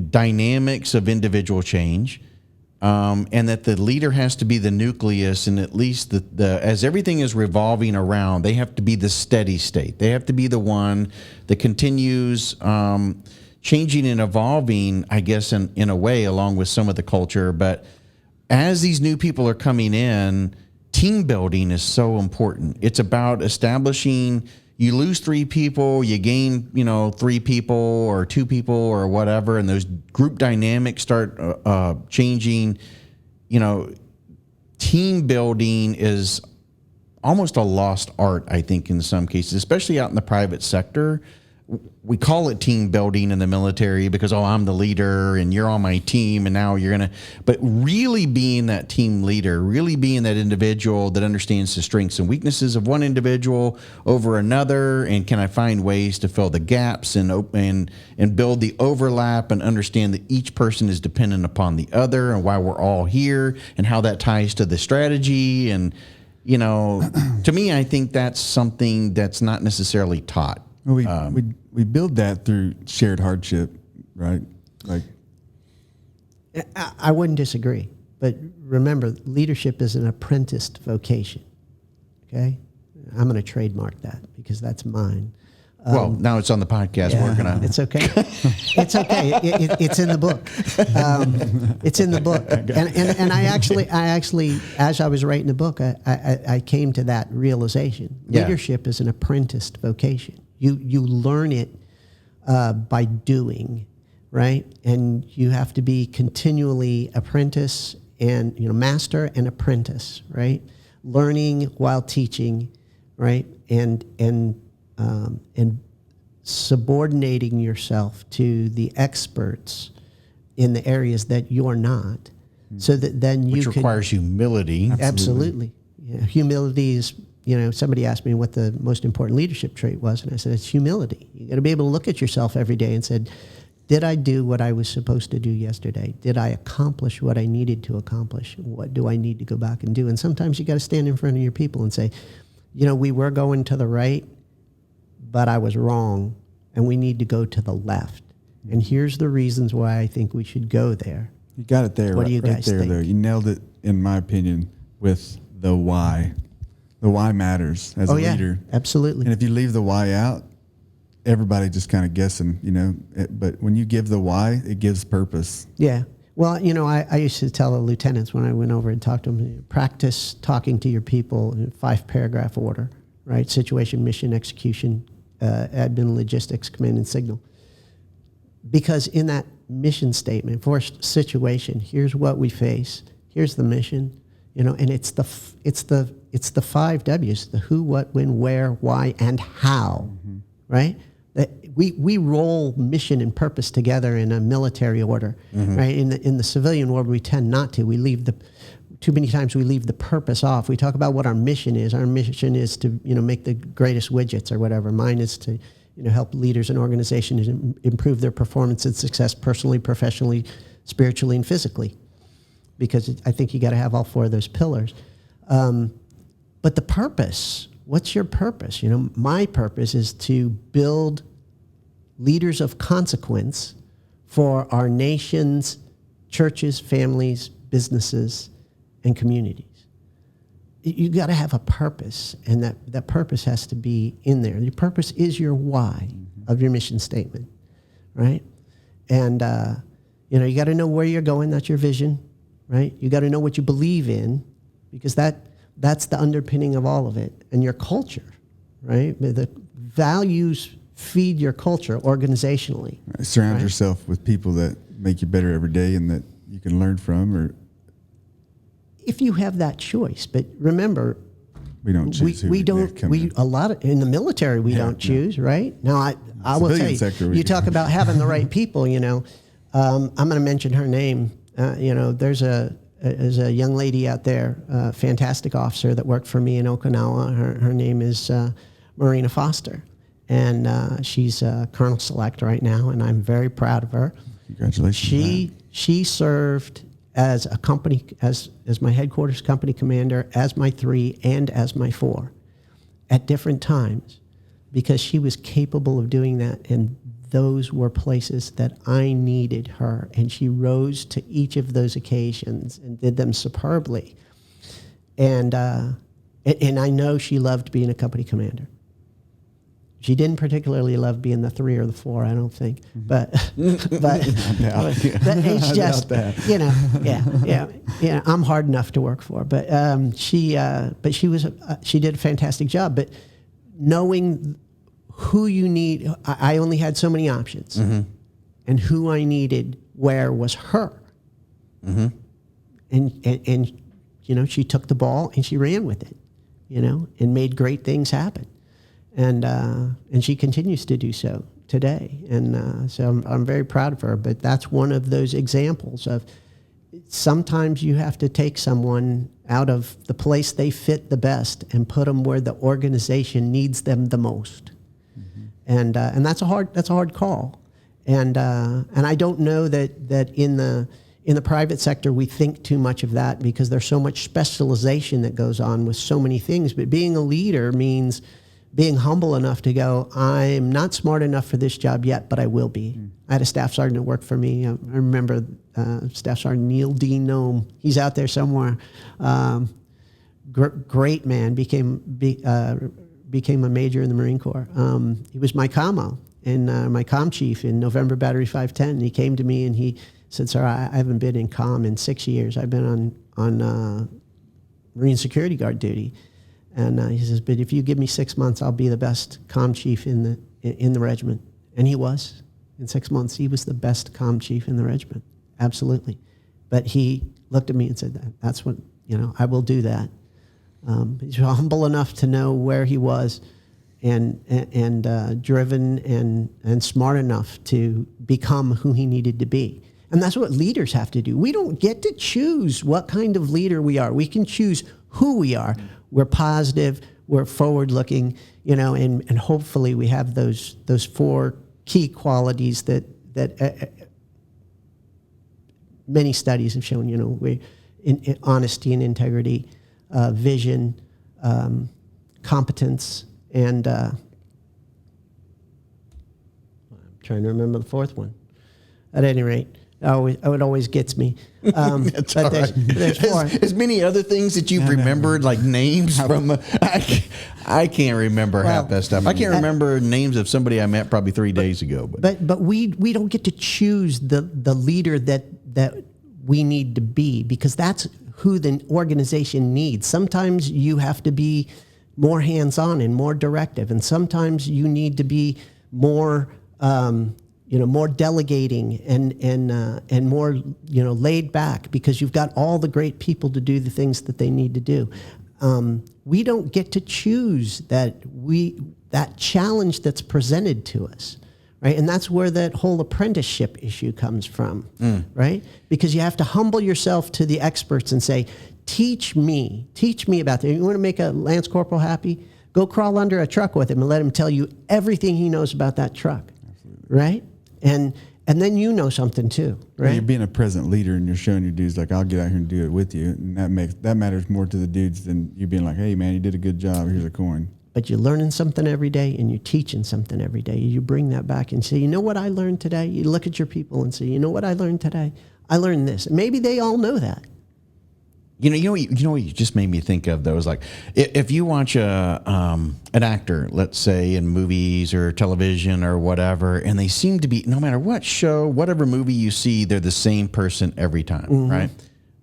dynamics of individual change. And that the leader has to be the nucleus, and at least the as everything is revolving around, they have to be the steady state. They have to be the one that continues changing and evolving, I guess, in a way, along with some of the culture. But as these new people are coming in, team building is so important. It's about establishing. You lose 3 people, you gain, 3 people or 2 people or whatever, and those group dynamics start changing. Team building is almost a lost art, I think, in some cases, especially out in the private sector. we call it team building in the military because, I'm the leader and you're on my team and now you're going to, but really being that team leader, really being that individual that understands the strengths and weaknesses of one individual over another. And can I find ways to fill the gaps and build the overlap and understand that each person is dependent upon the other and why we're all here and how that ties to the strategy. And, to me, I think that's something that's not necessarily taught. Well, we build that through shared hardship, right? Like, I wouldn't disagree, but remember, leadership is an apprenticed vocation. Okay, I'm going to trademark that because that's mine. Well, now it's on the podcast. Yeah, We're gonna. It's okay. It's okay. It's in the book. It's in the book. And I actually, as I was writing the book, I came to that realization. Yeah. Leadership is an apprenticed vocation. You learn it by doing, right? And you have to be continually apprentice and master and apprentice, right? Learning while teaching, right? And subordinating yourself to the experts in the areas that you're not, so that then you Which can, requires humility. Absolutely. Yeah. Humility is, somebody asked me what the most important leadership trait was, and I said, it's humility. You got to be able to look at yourself every day and said, did I do what I was supposed to do yesterday? Did I accomplish what I needed to accomplish? What do I need to go back and do? And sometimes you got to stand in front of your people and say, we were going to the right, but I was wrong, and we need to go to the left. And here's the reasons why I think we should go there. you got it there. What do you right guys there, think? though. You nailed it, in my opinion, with the why. The why matters as a leader. Absolutely. And if you leave the why out, everybody just kind of guessing, but when you give the why, it gives purpose. Yeah. Well, I used to tell the lieutenants when I went over and talked to them, practice talking to your people in 5-paragraph order, right? Situation, mission, execution, admin, logistics, command, and signal. Because in that mission statement, for situation, here's what we face, here's the mission, and it's the 5 W's: the who, what, when, where, why, and how, right? That we roll mission and purpose together in a military order, right? In the civilian world, we tend not to. Too many times we leave the purpose off. We talk about what our mission is. Our mission is to make the greatest widgets or whatever. Mine is to help leaders and organizations improve their performance and success personally, professionally, spiritually, and physically. Because I think you got to have all 4 of those pillars. But the purpose. What's your purpose? My purpose is to build leaders of consequence for our nation's churches, families, businesses, and communities. You got to have a purpose, and that purpose has to be in there. Your purpose is your why of your mission statement, right? And you got to know where you're going. That's your vision, right? You got to know what you believe in, because that's the underpinning of all of it. And your culture, right? The values feed your culture organizationally. Right. Surround yourself with people that make you better every day and that you can learn from. Or if you have that choice. But remember, we don't choose. A lot of in the military we don't choose, right? Now I will tell you. You talk about having the right people. I'm going to mention her name. There's a young lady out there, a fantastic officer that worked for me in Okinawa. Her name is Marina Foster, and she's a Colonel Select right now, and I'm very proud of her. Congratulations. She served as a company, as my headquarters company commander, as my 3 and as my 4 at different times, because she was capable of doing that, and those were places that I needed her, and she rose to each of those occasions and did them superbly. And I know she loved being a company commander. She didn't particularly love being the 3 or the 4, I don't think. But it's just, I'm hard enough to work for. But she did a fantastic job. But knowing who you need, I only had so many options, and who I needed where was her. And she took the ball and she ran with it, and made great things happen. And she continues to do so. today. And so I'm very proud of her. But that's one of those examples of sometimes you have to take someone out of the place they fit the best and put them where the organization needs them the most. And that's a hard call. And I don't know that in the private sector we think too much of that, because there's so much specialization that goes on with so many things. But being a leader means being humble enough to go, I'm not smart enough for this job yet, but I will be. I had a staff sergeant that worked for me. I remember Staff Sergeant Neil D. Nome. He's out there somewhere. Great man. Became a major in the Marine Corps. He was my commo and my comm chief in November Battery 510. And he came to me and he said, "Sir, I haven't been in comm in 6 years. I've been on Marine security guard duty." And he says, "But if you give me 6 months, I'll be the best comm chief in the regiment." And he was. In 6 months, he was the best comm chief in the regiment. Absolutely. But he looked at me and said, "That's what, I will do that." He's humble enough to know where he was, and driven and smart enough to become who he needed to be. And that's what leaders have to do. We don't get to choose what kind of leader we are. We can choose who we are. We're positive, we're forward-looking, and hopefully we have those 4 key qualities that many studies have shown. We in honesty and integrity, vision, competence, and I'm trying to remember the 4th one. At any rate, it always gets me. That's all right. There's 4. As many other things that you've remembered, like names from. I can't remember half that stuff. I can't remember names of somebody I met probably 3 days ago. But we don't get to choose the leader that we need to be, because that's who the organization needs. Sometimes you have to be more hands-on and more directive, and sometimes you need to be more more delegating and more laid back, because you've got all the great people to do the things that they need to do. We don't get to choose that challenge that's presented to us, right? And that's where that whole apprenticeship issue comes from, right? Because you have to humble yourself to the experts and say, teach me about that. You want to make a Lance Corporal happy? Go crawl under a truck with him and let him tell you everything he knows about that truck. Absolutely. Right? And then you know something too, right? You're being a present leader and you're showing your dudes, like, I'll get out here and do it with you. And that matters more to the dudes than you being like, "Hey man, you did a good job, here's a coin." But you're learning something every day and you're teaching something every day. You bring that back and say, "You know what I learned today?" You look at your people and say, "You know what I learned today? I learned this." Maybe they all know that. You know what you just made me think of, though, is like if you watch an actor, let's say in movies or television or whatever, and they seem to be, no matter what show, whatever movie you see, they're the same person every time, right?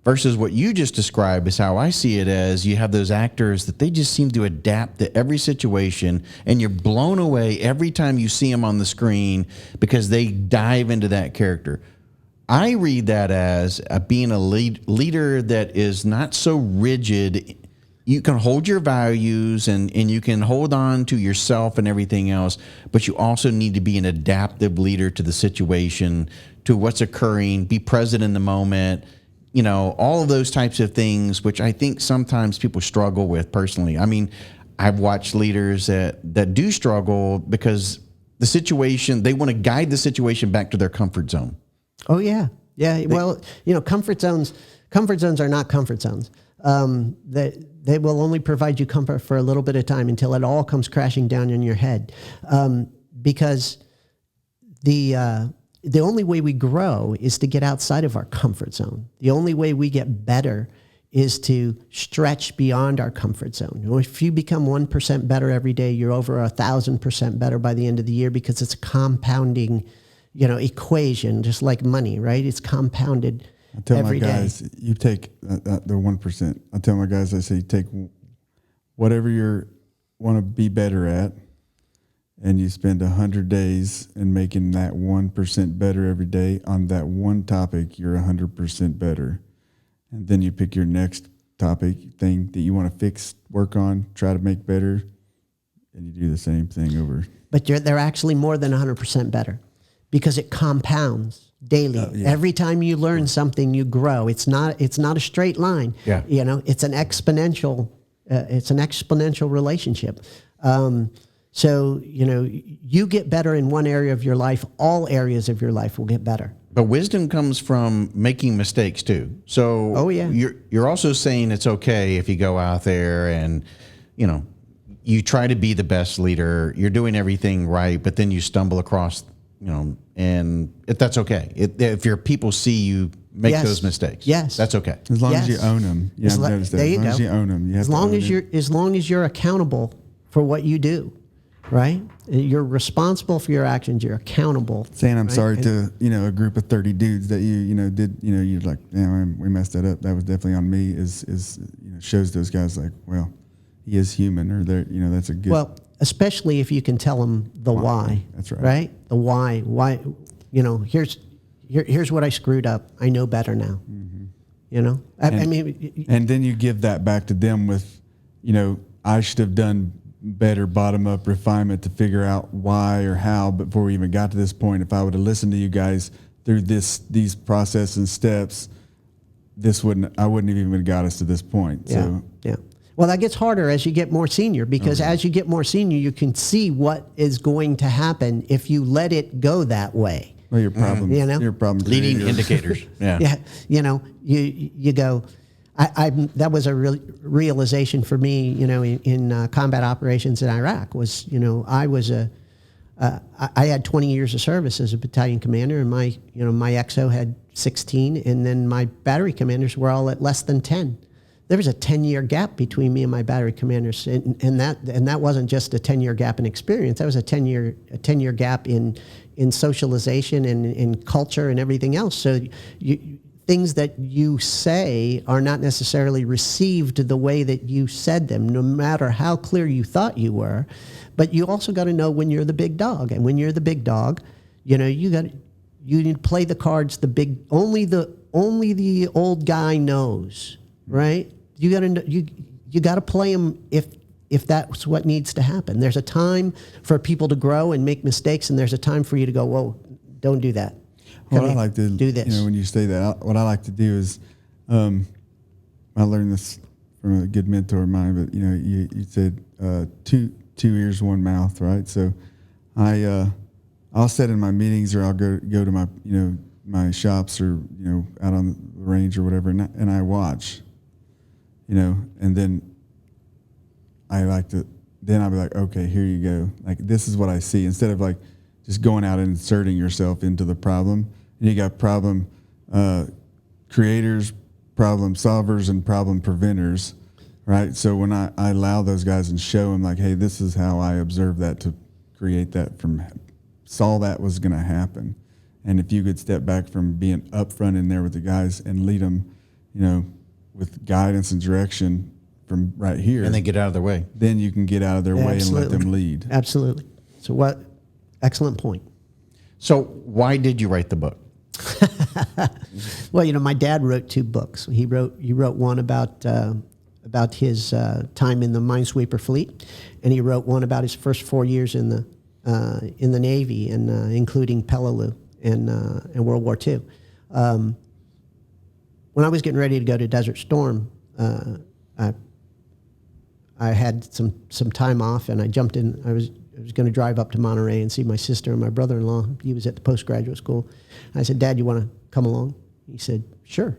Versus what you just described is how I see it as you have those actors that they just seem to adapt to every situation, and you're blown away every time you see them on the screen because they dive into that character. I read that as being a leader that is not so rigid. You can hold your values and you can hold on to yourself and everything else, but you also need to be an adaptive leader to the situation, to what's occurring, be present in the moment, all of those types of things, which I think sometimes people struggle with personally. I mean, I've watched leaders that do struggle because the situation, they want to guide the situation back to their comfort zone. Oh yeah. Well, comfort zones are not comfort zones. They will only provide you comfort for a little bit of time until it all comes crashing down in your head. Because the only way we grow is to get outside of our comfort zone. The only way we get better is to stretch beyond our comfort zone. If you become 1% better every day, you're over 1,000% better by the end of the year, because it's a compounding equation, just like money, right? It's compounded every day. I tell my guys, you take the 1%. I tell my guys, I say, take whatever you want to be better at, and you spend 100 days in making that 1% better every day on that one topic, you're 100% better. And then you pick your next topic, thing that you want to fix, work on, try to make better, and you do the same thing over. But they're actually more than 100% better because it compounds daily. Every time you learn something, you grow. It's not a straight line. Yeah. You know, it's an exponential relationship. So, you know, you get better in one area of your life, all areas of your life will get better. But wisdom comes from making mistakes too. So you're also saying it's okay if you go out there and, you know, you try to be the best leader, you're doing everything right, but then you stumble across, you know, and that's okay. If your people see you make those mistakes, that's okay. As long as you own them. Yeah, there you go. As long as you own them. You have as long as you're accountable for what you do, right? You're responsible for your actions. You're accountable. Saying I'm sorry to, you know, a group of 30 dudes that you're like, yeah, we messed that up. That was definitely on me. Is you know, shows those guys like, well, he is human, or they're, you know, that's a good. Well, especially if you can tell them the why. That's right. Right? The why. Why? You know, here's what I screwed up. I know better now. Mm-hmm. You know, I mean, and then you give that back to them with, you know, I should have done better bottom up refinement to figure out why or how before we even got to this point. If I would have listened to you guys through these process and steps, I wouldn't have even got us to this point. Yeah. So yeah. Well, that gets harder as you get more senior because as you get more senior, you can see what is going to happen if you let it go that way. Well, your problem, you know? your problem Leading creator. indicators. Yeah. Yeah. You know, you go. That was a realization for me, you know, in combat operations in Iraq was, you know, I had 20 years of service as a battalion commander, and my XO had 16, and then my battery commanders were all at less than 10. There was a 10-year gap between me and my battery commanders, and that wasn't just a 10-year gap in experience. That was a 10-year gap in socialization and in culture and everything else. So things that you say are not necessarily received the way that you said them, no matter how clear you thought you were. But you also got to know when you're the big dog, and when you're the big dog, you know, you need to play the cards only the old guy knows, right? You got to play them if that's what needs to happen. There's a time for people to grow and make mistakes, and there's a time for you to go, whoa, don't do that. What I like to do this. You know, when you say that, what I like to do is, I learned this from a good mentor of mine. But you know, you said two ears, one mouth, right? So, I'll sit in my meetings, or I'll go to my my shops, or you know, out on the range or whatever, and I watch, you know, and then I like to. Then I'll be like, okay, here you go. Like, this is what I see. Instead of like just going out and inserting yourself into the problem. And you got problem creators, problem solvers, and problem preventers, right? So when I allow those guys and show them like, hey, this is how I observe that to create that saw that was going to happen. And if you could step back from being upfront in there with the guys and lead them, you know, with guidance and direction from right here. And then get out of their way. Then you can get out of their way and let them lead. Absolutely. So excellent point. So why did you write the book? Well, you know, my dad wrote 2 books. He wrote one about his time in the minesweeper fleet, and he wrote one about his first 4 years in the Navy, and including Peleliu and World War II. When I was getting ready to go to Desert Storm, I had some time off, and I jumped in. I was going to drive up to Monterey and see my sister and my brother-in-law. He was at the postgraduate school. I said, "Dad, you want to come along?" He said, "Sure."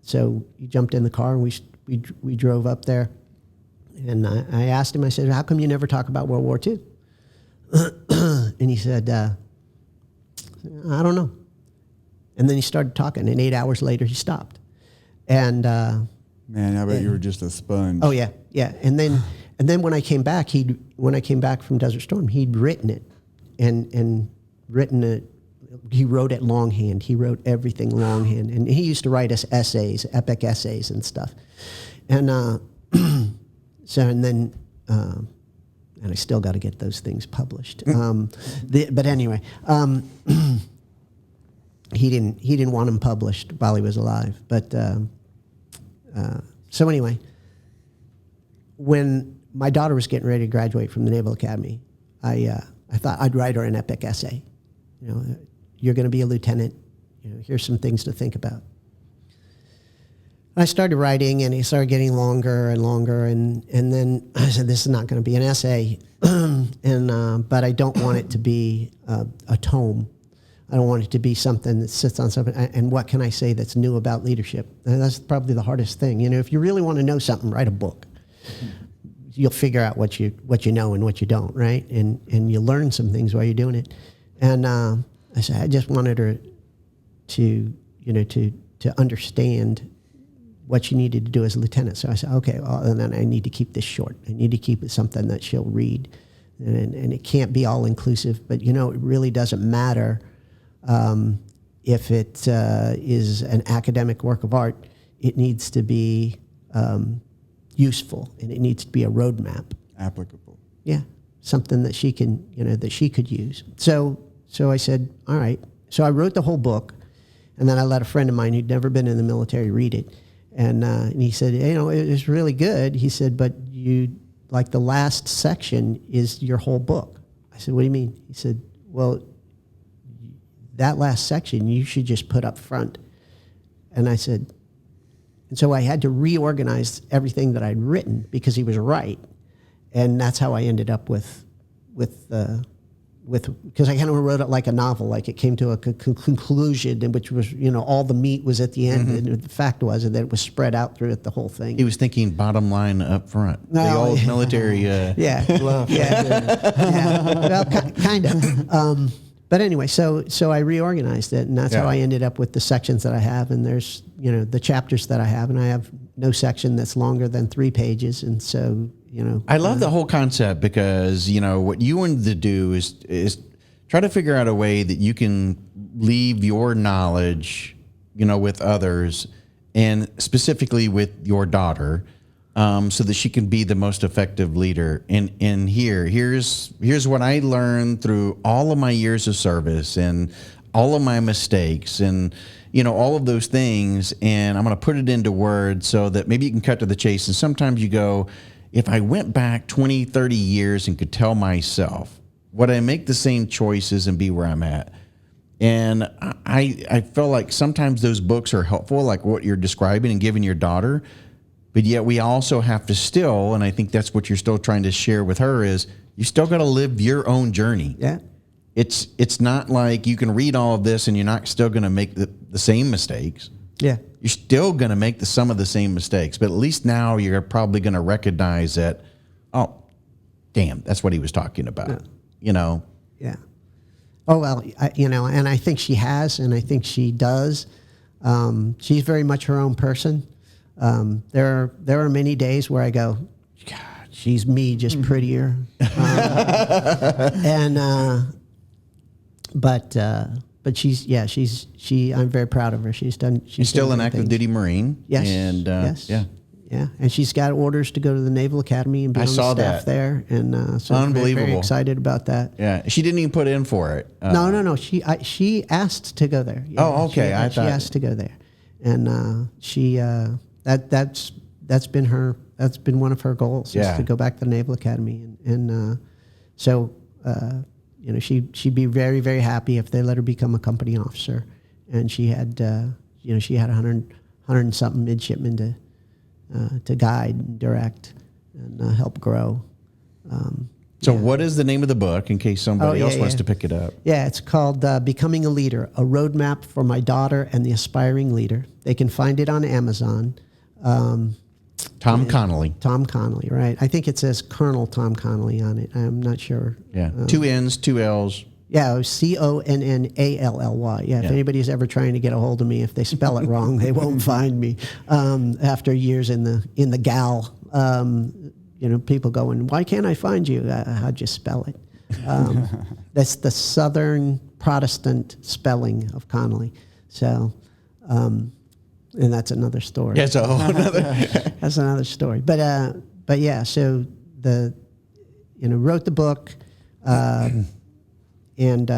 So he jumped in the car, and we drove up there. And I asked him, I said, "How come you never talk about World War II?" And he said, "I don't know." And then he started talking, and 8 hours later he stopped. And man, I bet you were just a sponge. Oh yeah. And then when I came back, from Desert Storm, he'd written it, and written it. He wrote it longhand. He wrote everything longhand, and he used to write us essays, epic essays and stuff. And and I still got to get those things published. But anyway, he didn't want them published while he was alive. But so anyway, when my daughter was getting ready to graduate from the Naval Academy. I thought I'd write her an epic essay. You know, you're going to be a lieutenant. You know, here's some things to think about. I started writing, and it started getting longer and longer, and then I said, "This is not going to be an essay," but I don't want it to be a tome. I don't want it to be something that sits on something. And what can I say that's new about leadership? And that's probably the hardest thing. You know, if you really want to know something, write a book. You'll figure out what you know and what you don't, right? And you learn some things while you're doing it. And I said, I just wanted her to understand what she needed to do as a lieutenant. So I said, okay, well, and then I need to keep this short. I need to keep it something that she'll read. And it can't be all inclusive, but, you know, it really doesn't matter if it is an academic work of art. It needs to be useful, and it needs to be a roadmap. Applicable. Yeah, something that she can, that she could use. So I said, all right. So I wrote the whole book, and then I let a friend of mine who'd never been in the military read it. And he said, it was really good. He said, but like the last section is your whole book. I said, what do you mean? He said, well, that last section you should just put up front. And I said, and so I had to reorganize everything that I'd written because he was right. And that's how I ended up with because I kind of wrote it like a novel, like it came to a conclusion, in which was, all the meat was at the end, and the fact was that it was spread out through the whole thing. He was thinking bottom line up front. The old military. Yeah, well, kind of. But anyway, so I reorganized it, and that's how I ended up with the sections that I have. And there's, the chapters that I have, and I have no section that's longer than 3 pages. And so, I love the whole concept because, what you wanted to do is try to figure out a way that you can leave your knowledge, with others, and specifically with your daughter, so that she can be the most effective leader. And here's what I learned through all of my years of service and all of my mistakes and, all of those things. And I'm going to put it into words so that maybe you can cut to the chase. And sometimes you go, if I went back 20, 30 years and could tell myself, would I make the same choices and be where I'm at? And I feel like sometimes those books are helpful, like what you're describing and giving your daughter. But yet we also have to still, and I think that's what you're still trying to share with her, is you still got to live your own journey. Yeah. It's not like you can read all of this and you're not still going to make the same mistakes. Yeah. You're still going to make some of the same mistakes, but at least now you're probably going to recognize that, oh, damn, that's what he was talking about, Yeah. Oh, well, and I think she has, and I think she does. She's very much her own person. There are many days where I go, God, she's me, just prettier. But I'm very proud of her. She's still an active duty Marine. Yes. And yes. Yeah. And she's got orders to go to the Naval Academy and be on the staff there. And so I'm very, very excited about that. Yeah. She didn't even put in for it. No. She asked to go there. Yeah, oh, okay. She asked to go there. And that's been one of her goals, is to go back to the Naval Academy. So she'd be very, very happy if they let her become a company officer. And she had 100 and something midshipmen to guide and direct and help grow. So what is the name of the book in case somebody else wants to pick it up? Yeah, it's called Becoming a Leader, A Roadmap for My Daughter and the Aspiring Leader. They can find it on Amazon. Tom Connally. Tom Connally, right. I think it says Colonel Tom Connally on it. I'm not sure. Yeah, 2 N's, 2 L's. Yeah, it was Connally. Yeah, if anybody's ever trying to get a hold of me, if they spell it wrong, they won't find me. After years in the gal, people going, why can't I find you? How'd you spell it? That's the Southern Protestant spelling of Connally. So, and that's another story. Yeah, so that's another story. But yeah, so wrote the book, and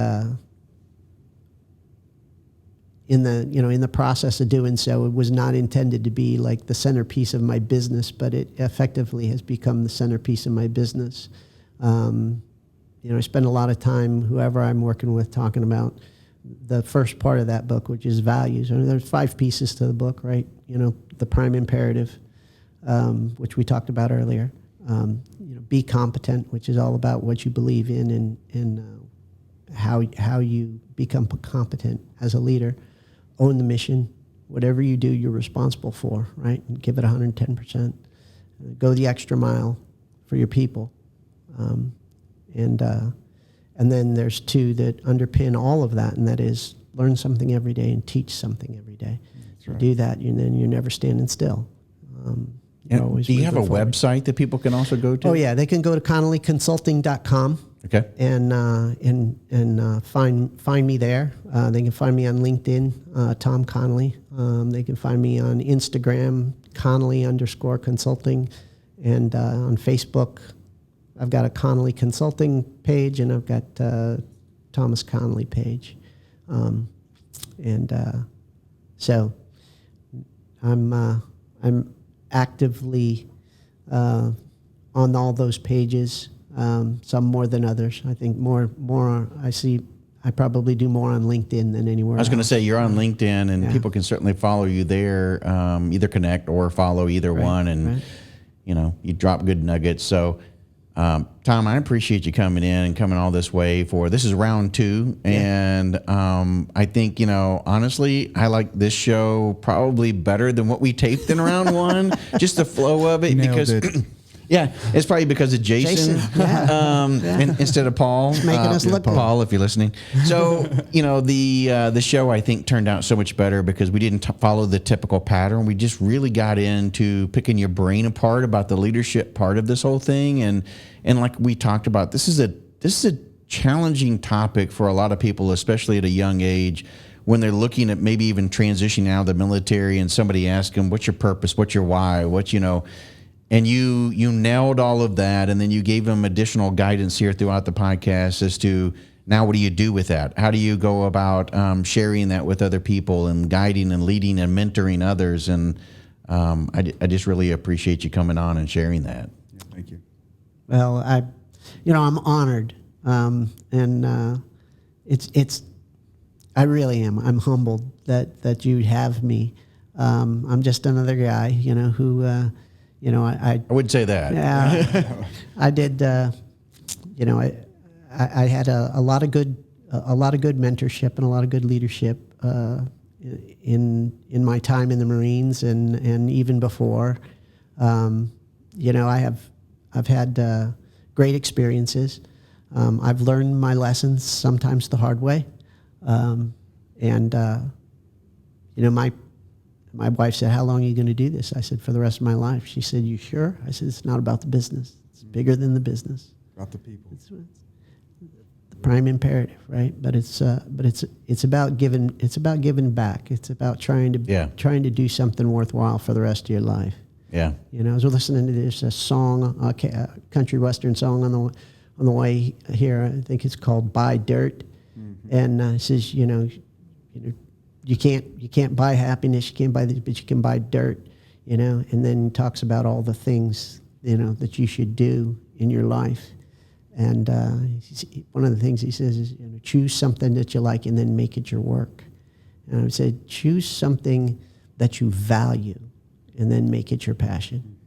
in the process of doing so, it was not intended to be like the centerpiece of my business, but it effectively has become the centerpiece of my business. I spend a lot of time, whoever I'm working with, talking about the first part of that book, which is values. There's 5 pieces to the book, right? The prime imperative, which we talked about earlier. Be competent, which is all about what you believe in and how you become competent as a leader. Own the mission. Whatever you do, you're responsible for, right? And give it 110%. Go the extra mile for your people. And then there's 2 that underpin all of that, and that is learn something every day and teach something every day. That's right. Do that, and then you're never standing still. And do you have a website that people can also go to? Oh yeah, they can go to ConnallyConsulting.com. Okay. And find me there. They can find me on LinkedIn, Tom Connally. They can find me on Instagram, Connally_consulting, and on Facebook. I've got a Connally Consulting page, and I've got Thomas Connally page, so I'm actively on all those pages. Some more than others. I think more. I probably do more on LinkedIn than anywhere I was going to else. say you're on LinkedIn, and people can certainly follow you there. Either connect or follow either one, and you drop good nuggets. So. Tom, I appreciate you coming in and coming all this way this is round 2. Yeah. And I think, honestly, I like this show probably better than what we taped in round 1, just the flow of it. Because yeah, it's probably because of Jason. Instead of Paul. It's making us look Paul, if you're listening. So, the show, I think, turned out so much better because we didn't follow the typical pattern. We just really got into picking your brain apart about the leadership part of this whole thing. And like we talked about, this is a challenging topic for a lot of people, especially at a young age, when they're looking at maybe even transitioning out of the military and somebody asks them, what's your purpose? What's your why? And you nailed all of that, and then you gave them additional guidance here throughout the podcast as to now what do you do with that? How do you go about sharing that with other people and guiding and leading and mentoring others? And I just really appreciate you coming on and sharing that. Yeah, thank you. Well, I'm honored, I really am. I'm humbled that you have me. I'm just another guy, who. I wouldn't say that. Yeah, I did. I had a lot of good mentorship and a lot of good leadership in my time in the Marines and even before. I've had great experiences. I've learned my lessons sometimes the hard way, My wife said, how long are you going to do this? I said, for the rest of my life. She said, you sure? I said, it's not about the business. It's bigger than the business. About the people. It's the prime imperative, right? But it's about giving. It's about giving back. It's about trying to do something worthwhile for the rest of your life. Yeah. I was listening to this song, a country western song on the way here. I think it's called "Buy Dirt," and it says, you can't buy happiness, you can't buy this, but you can buy dirt, and then he talks about all the things, that you should do in your life. And one of the things he says is, choose something that you like and then make it your work. And I would say, choose something that you value and then make it your passion.